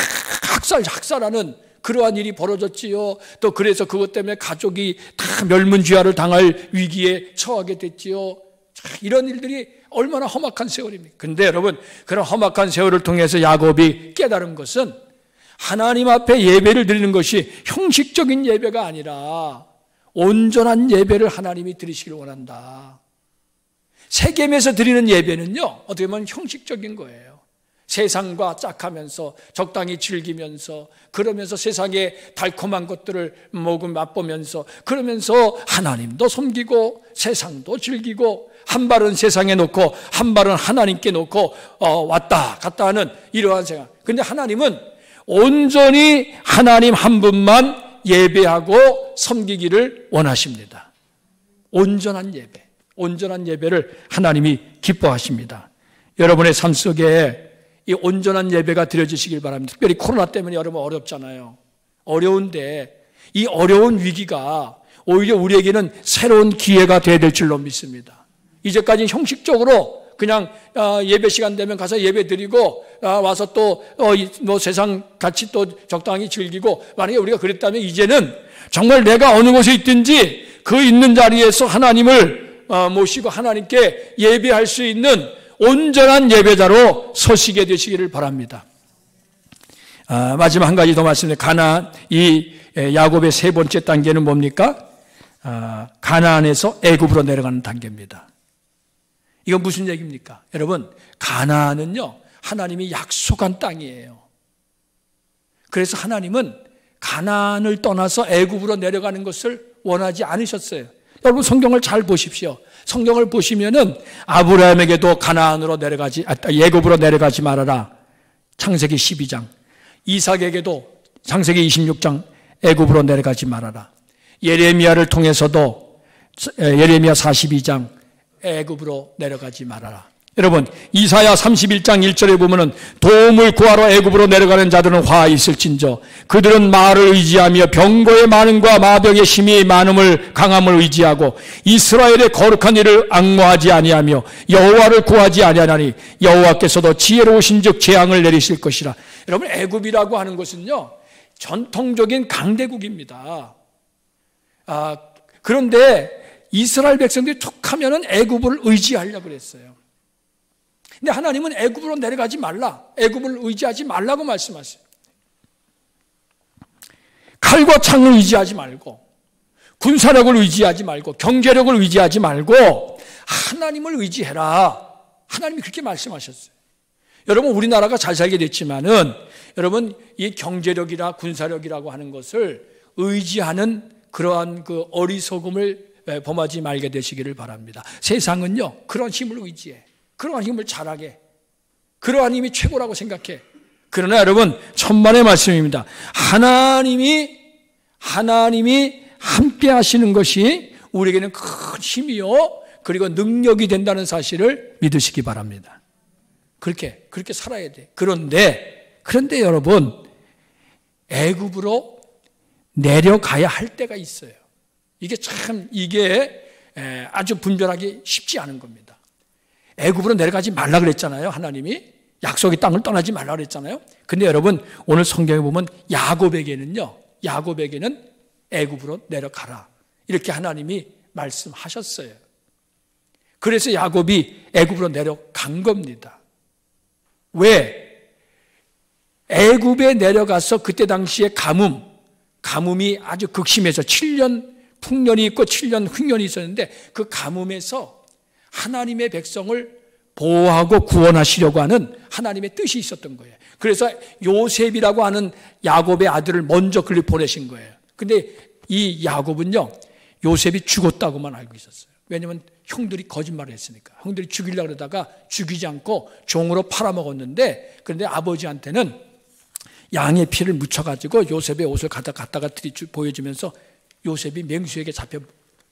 학살하는 그러한 일이 벌어졌지요. 또 그래서 그것 때문에 가족이 다 멸문지화를 당할 위기에 처하게 됐지요. 이런 일들이 얼마나 험악한 세월입니까? 근데 여러분, 그런 험악한 세월을 통해서 야곱이 깨달은 것은 하나님 앞에 예배를 드리는 것이 형식적인 예배가 아니라 온전한 예배를 하나님이 드리시길 원한다. 세겜에서 드리는 예배는요, 어떻게 보면 형식적인 거예요. 세상과 짝하면서 적당히 즐기면서 그러면서 세상의 달콤한 것들을 맛보면서 그러면서 하나님도 섬기고 세상도 즐기고 한 발은 세상에 놓고 한 발은 하나님께 놓고 왔다 갔다 하는 이러한 생각. 그런데 하나님은 온전히 하나님 한 분만 예배하고 섬기기를 원하십니다. 온전한 예배, 온전한 예배를 하나님이 기뻐하십니다. 여러분의 삶 속에 이 온전한 예배가 드려지시길 바랍니다. 특별히 코로나 때문에 여러분 어렵잖아요. 어려운데 이 어려운 위기가 오히려 우리에게는 새로운 기회가 되어야 될 줄로 믿습니다. 이제까지 형식적으로 그냥 예배 시간 되면 가서 예배 드리고 와서 또 세상 같이 또 적당히 즐기고, 만약에 우리가 그랬다면 이제는 정말 내가 어느 곳에 있든지 그 있는 자리에서 하나님을 모시고 하나님께 예배할 수 있는 온전한 예배자로 서시게 되시기를 바랍니다. 마지막 한 가지 더 말씀드립니다. 이 야곱의 세 번째 단계는 뭡니까? 가나안에서 애굽으로 내려가는 단계입니다. 이건 무슨 얘기입니까? 여러분, 가나안은요, 하나님이 약속한 땅이에요. 그래서 하나님은 가나안을 떠나서 애굽으로 내려가는 것을 원하지 않으셨어요. 여러분, 성경을 잘 보십시오. 성경을 보시면은 아브라함에게도 가나안으로 애굽으로 내려가지 말아라. 창세기 12장. 이삭에게도 창세기 26장 애굽으로 내려가지 말아라. 예레미야를 통해서도 예레미야 42장 애굽으로 내려가지 말아라. 여러분, 이사야 31장 1절에 보면은 도움을 구하러 애굽으로 내려가는 자들은 화 있을진저 그들은 말을 의지하며 병거의 많음과 마병의 심히 많음을 강함을 의지하고 이스라엘의 거룩한 일을 앙모하지 아니하며 여호와를 구하지 아니하나니 여호와께서도 지혜로우신즉 재앙을 내리실 것이라. 여러분, 애굽이라고 하는 것은요, 전통적인 강대국입니다. 그런데 이스라엘 백성들이 툭 하면은 애굽을 의지하려고 그랬어요. 근데 하나님은 애굽으로 내려가지 말라, 애굽을 의지하지 말라고 말씀하세요. 칼과 창을 의지하지 말고, 군사력을 의지하지 말고, 경제력을 의지하지 말고 하나님을 의지해라. 하나님이 그렇게 말씀하셨어요. 여러분, 우리나라가 잘 살게 됐지만은 여러분, 이 경제력이라 군사력이라고 하는 것을 의지하는 그러한 그 어리석음을 범하지 말게 되시기를 바랍니다. 세상은요, 그런 힘을 의지해, 그러한 힘을 잘하게, 그러한 힘이 최고라고 생각해. 그러나 여러분, 천만의 말씀입니다. 하나님이 함께 하시는 것이 우리에게는 큰 힘이요, 그리고 능력이 된다는 사실을 믿으시기 바랍니다. 그렇게 살아야 돼. 그런데 여러분, 애굽으로 내려가야 할 때가 있어요. 이게 아주 분별하기 쉽지 않은 겁니다. 애굽으로 내려가지 말라 그랬잖아요. 하나님이 약속의 땅을 떠나지 말라 그랬잖아요. 근데 여러분, 오늘 성경에 보면 야곱에게는 애굽으로 내려가라, 이렇게 하나님이 말씀하셨어요. 그래서 야곱이 애굽으로 내려간 겁니다. 왜? 애굽에 내려가서 그때 당시에 가뭄이 아주 극심해서 7년 풍년이 있고 7년 흉년이 있었는데, 그 가뭄에서 하나님의 백성을 보호하고 구원하시려고 하는 하나님의 뜻이 있었던 거예요. 그래서 요셉이라고 하는 야곱의 아들을 먼저 그를 보내신 거예요. 근데 이 야곱은요, 요셉이 죽었다고만 알고 있었어요. 왜냐하면 형들이 거짓말을 했으니까. 형들이 죽이려고 그러다가 죽이지 않고 종으로 팔아먹었는데, 그런데 아버지한테는 양의 피를 묻혀가지고 요셉의 옷을 갖다가 보여주면서 요셉이 맹수에게 잡혀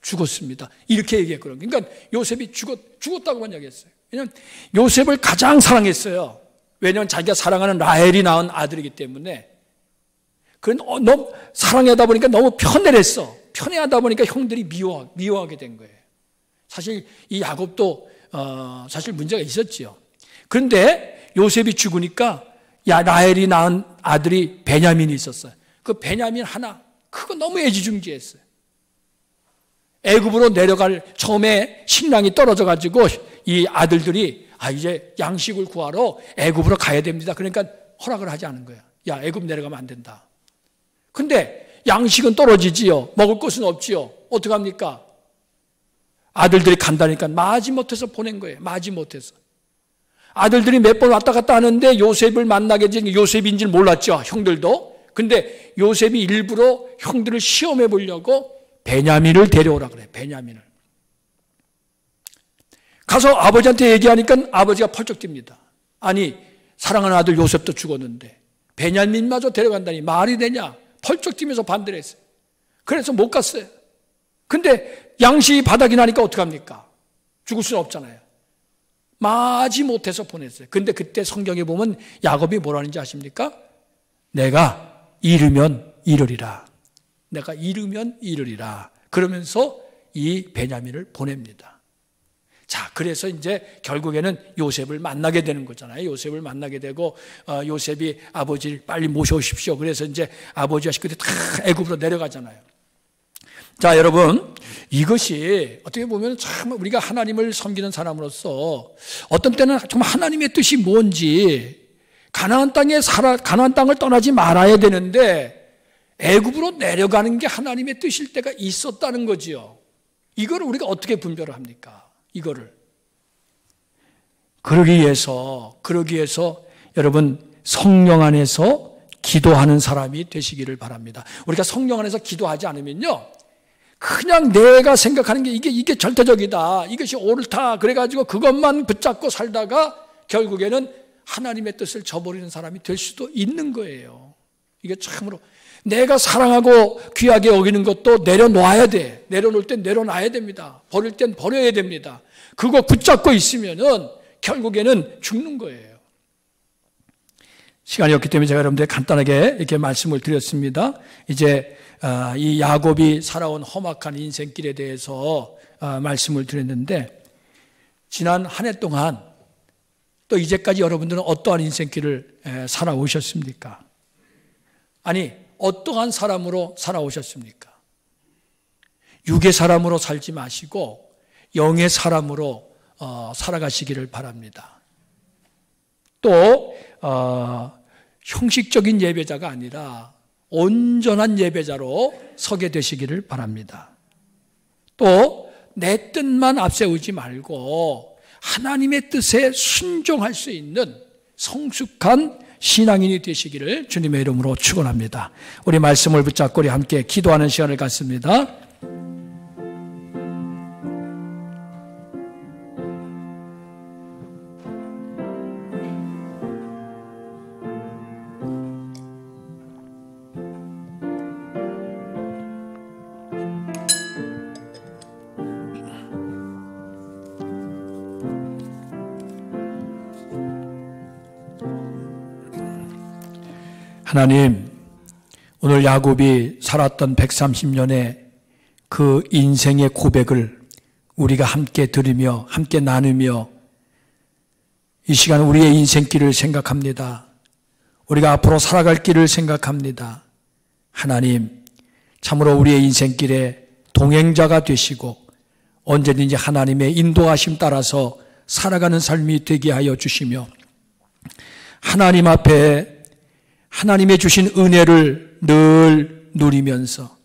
죽었습니다, 이렇게 얘기했거든요. 그러니까 요셉이 죽었다고만 얘기했어요. 왜냐하면 요셉을 가장 사랑했어요. 왜냐하면 자기가 사랑하는 라헬이 낳은 아들이기 때문에. 너무 사랑하다 보니까 너무 편애했어. 편애하다 보니까 형들이 미워하게 된 거예요. 사실 이 야곱도 사실 문제가 있었지요. 그런데 요셉이 죽으니까 라헬이 낳은 아들이 베냐민이 있었어요. 그 베냐민 하나, 그거 너무 애지중지했어요. 애굽으로 내려갈 처음에 식량이 떨어져가지고 이 아들들이 이제 양식을 구하러 애굽으로 가야 됩니다. 그러니까 허락을 하지 않은 거예요. 야, 애굽 내려가면 안 된다. 근데 양식은 떨어지지요. 먹을 것은 없지요. 어떡합니까? 아들들이 간다니까 마지못해서 보낸 거예요. 마지못해서. 아들들이 몇 번 왔다 갔다 하는데 요셉을 만나게 된 요셉인 줄 몰랐죠, 형들도. 근데 요셉이 일부러 형들을 시험해 보려고 베냐민을 데려오라 그래요. 베냐민을. 가서 아버지한테 얘기하니까 아버지가 펄쩍 뜁니다. 아니, 사랑하는 아들 요셉도 죽었는데 베냐민마저 데려간다니 말이 되냐? 펄쩍 뛰면서 반대를 했어요. 그래서 못 갔어요. 근데 양식이 바닥이 나니까 어떡합니까? 죽을 수는 없잖아요. 마지못해서 보냈어요. 근데 그때 성경에 보면 야곱이 뭐라는지 아십니까? 내가 이르면 이르리라. 내가 이르면 이르리라. 그러면서 이 베냐민을 보냅니다. 자, 그래서 이제 결국에는 요셉을 만나게 되는 거잖아요. 요셉을 만나게 되고, 요셉이 아버지를 빨리 모셔오십시오. 그래서 이제 아버지와 식구들이 다 애굽으로 내려가잖아요. 자, 여러분, 이것이 어떻게 보면 참 우리가 하나님을 섬기는 사람으로서 어떤 때는 정말 하나님의 뜻이 뭔지, 가나안 땅을 떠나지 말아야 되는데 애굽으로 내려가는 게 하나님의 뜻일 때가 있었다는 거지요. 이거를 우리가 어떻게 분별을 합니까? 이거를. 그러기 위해서 여러분, 성령 안에서 기도하는 사람이 되시기를 바랍니다. 우리가 성령 안에서 기도하지 않으면요, 그냥 내가 생각하는 게 이게 절대적이다, 이것이 옳다, 그래가지고 그것만 붙잡고 살다가 결국에는 하나님의 뜻을 저버리는 사람이 될 수도 있는 거예요. 이게 참으로 내가 사랑하고 귀하게 여기는 것도 내려놓아야 돼. 내려놓을 땐 내려놔야 됩니다. 버릴 땐 버려야 됩니다. 그거 붙잡고 있으면은 결국에는 죽는 거예요. 시간이 없기 때문에 제가 여러분들 간단하게 이렇게 말씀을 드렸습니다. 이제 이 야곱이 살아온 험악한 인생길에 대해서 말씀을 드렸는데, 지난 한 해 동안 또 이제까지 여러분들은 어떠한 인생길을 살아오셨습니까? 아니, 어떠한 사람으로 살아오셨습니까? 육의 사람으로 살지 마시고 영의 사람으로 살아가시기를 바랍니다. 또 형식적인 예배자가 아니라 온전한 예배자로 서게 되시기를 바랍니다. 또 내 뜻만 앞세우지 말고 하나님의 뜻에 순종할 수 있는 성숙한 신앙인이 되시기를 주님의 이름으로 축원합니다. 우리 말씀을 붙잡고 우리 함께 기도하는 시간을 갖습니다. 하나님, 오늘 야곱이 살았던 130년의 그 인생의 고백을 우리가 함께 들으며 함께 나누며 이 시간 우리의 인생길을 생각합니다. 우리가 앞으로 살아갈 길을 생각합니다. 하나님, 참으로 우리의 인생길에 동행자가 되시고 언제든지 하나님의 인도하심 따라서 살아가는 삶이 되게 하여 주시며 하나님 앞에 하나님의 주신 은혜를 늘 누리면서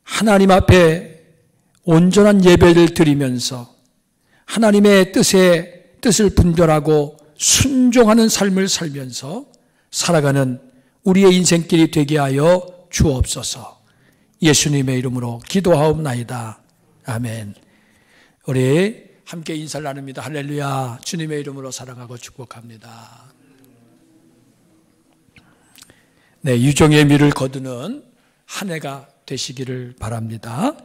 하나님 앞에 온전한 예배를 드리면서 하나님의 뜻을 분별하고 순종하는 삶을 살면서 살아가는 우리의 인생길이 되게 하여 주옵소서. 예수님의 이름으로 기도하옵나이다. 아멘. 우리 함께 인사를 나눕니다. 할렐루야. 주님의 이름으로 사랑하고 축복합니다. 네, 유종의 미를 거두는 한 해가 되시기를 바랍니다.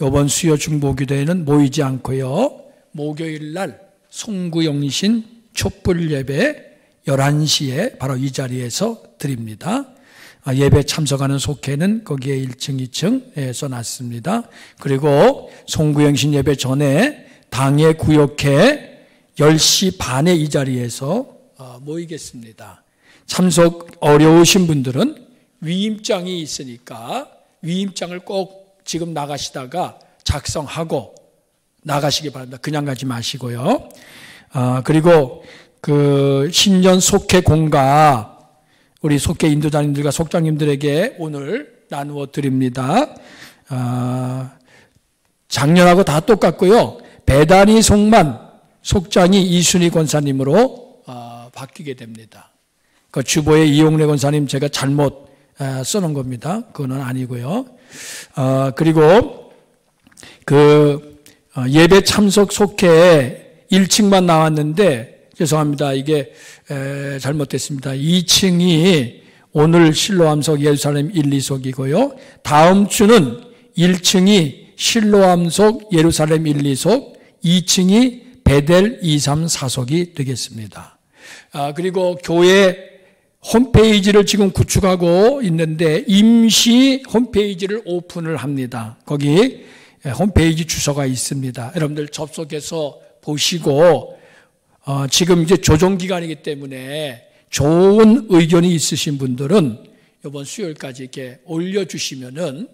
이번 수요 중보기도회는 모이지 않고요. 목요일 날 송구영신 촛불 예배 11시에 바로 이 자리에서 드립니다. 예배 참석하는 속회는 거기에 1층, 2층에 써놨습니다. 그리고 송구영신 예배 전에 당회 구역회 10시 반에 이 자리에서 모이겠습니다. 참석 어려우신 분들은 위임장이 있으니까 위임장을 꼭 지금 나가시다가 작성하고 나가시기 바랍니다. 그냥 가지 마시고요. 그리고 그 신년 속회 공가 우리 속회 인도자님들과 속장님들에게 오늘 나누어 드립니다. 작년하고 다 똑같고요. 배단이 송만 속장이 이순희 권사님으로 바뀌게 됩니다. 그 주보에 이용래 권사님 제가 잘못 써놓은 겁니다. 그거는 아니고요. 그리고 그 예배 참석 속회에 1층만 나왔는데 죄송합니다. 이게 잘못됐습니다. 2층이 오늘 실로암석 예루살렘 1, 2속이고요. 다음 주는 1층이 실로암석 예루살렘 1, 2속, 2층이 베델 2, 3, 4속이 되겠습니다. 그리고 교회 홈페이지를 지금 구축하고 있는데 임시 홈페이지를 오픈을 합니다. 거기 홈페이지 주소가 있습니다. 여러분들 접속해서 보시고 지금 이제 조정 기간이기 때문에 좋은 의견이 있으신 분들은 이번 수요일까지 이렇게 올려주시면은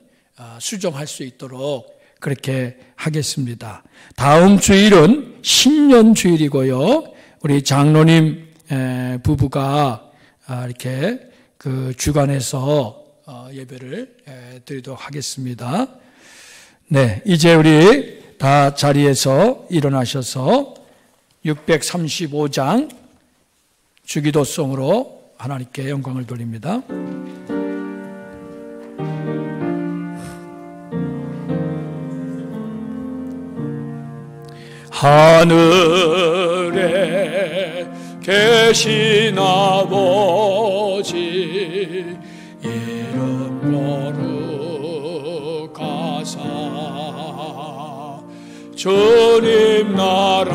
수정할 수 있도록 그렇게 하겠습니다. 다음 주일은 신년 주일이고요. 우리 장로님 부부가 이렇게 그 주간에서 예배를 드리도록 하겠습니다. 네, 이제 우리 다 자리에서 일어나셔서 635장 주기도송으로 하나님께 영광을 돌립니다. 하늘에 계신 아버지 이름 거룩하사 주님 나라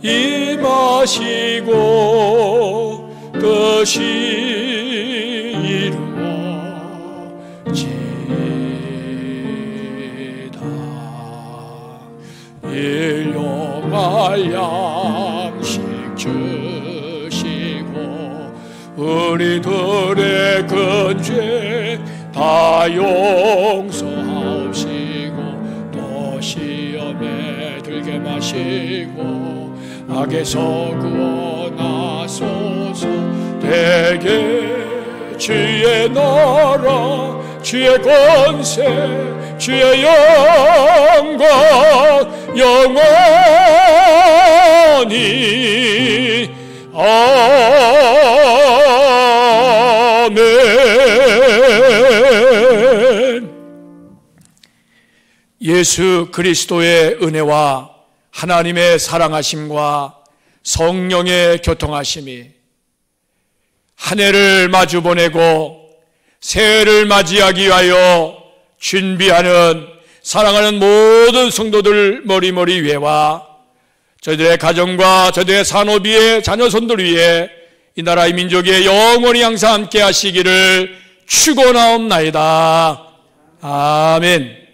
임하시고 뜻이 이루어지다. 일용할 양식 주시고 우리들의 근죄 다 용서하옵시고 또 시험에 들게 마시고 악에서 구원하소서. 대개 주의 나라 주의 권세 주의 영광 영원히 아멘. 예수 그리스도의 은혜와 하나님의 사랑하심과 성령의 교통하심이 한 해를 마주 보내고 새해를 맞이하기 위하여 준비하는 사랑하는 모든 성도들 머리머리 위에와 저희들의 가정과 저희들의 산업 위에 자녀손들 위에 이 나라의 민족의 영원히 항상 함께 하시기를 축원하옵나이다. 아멘.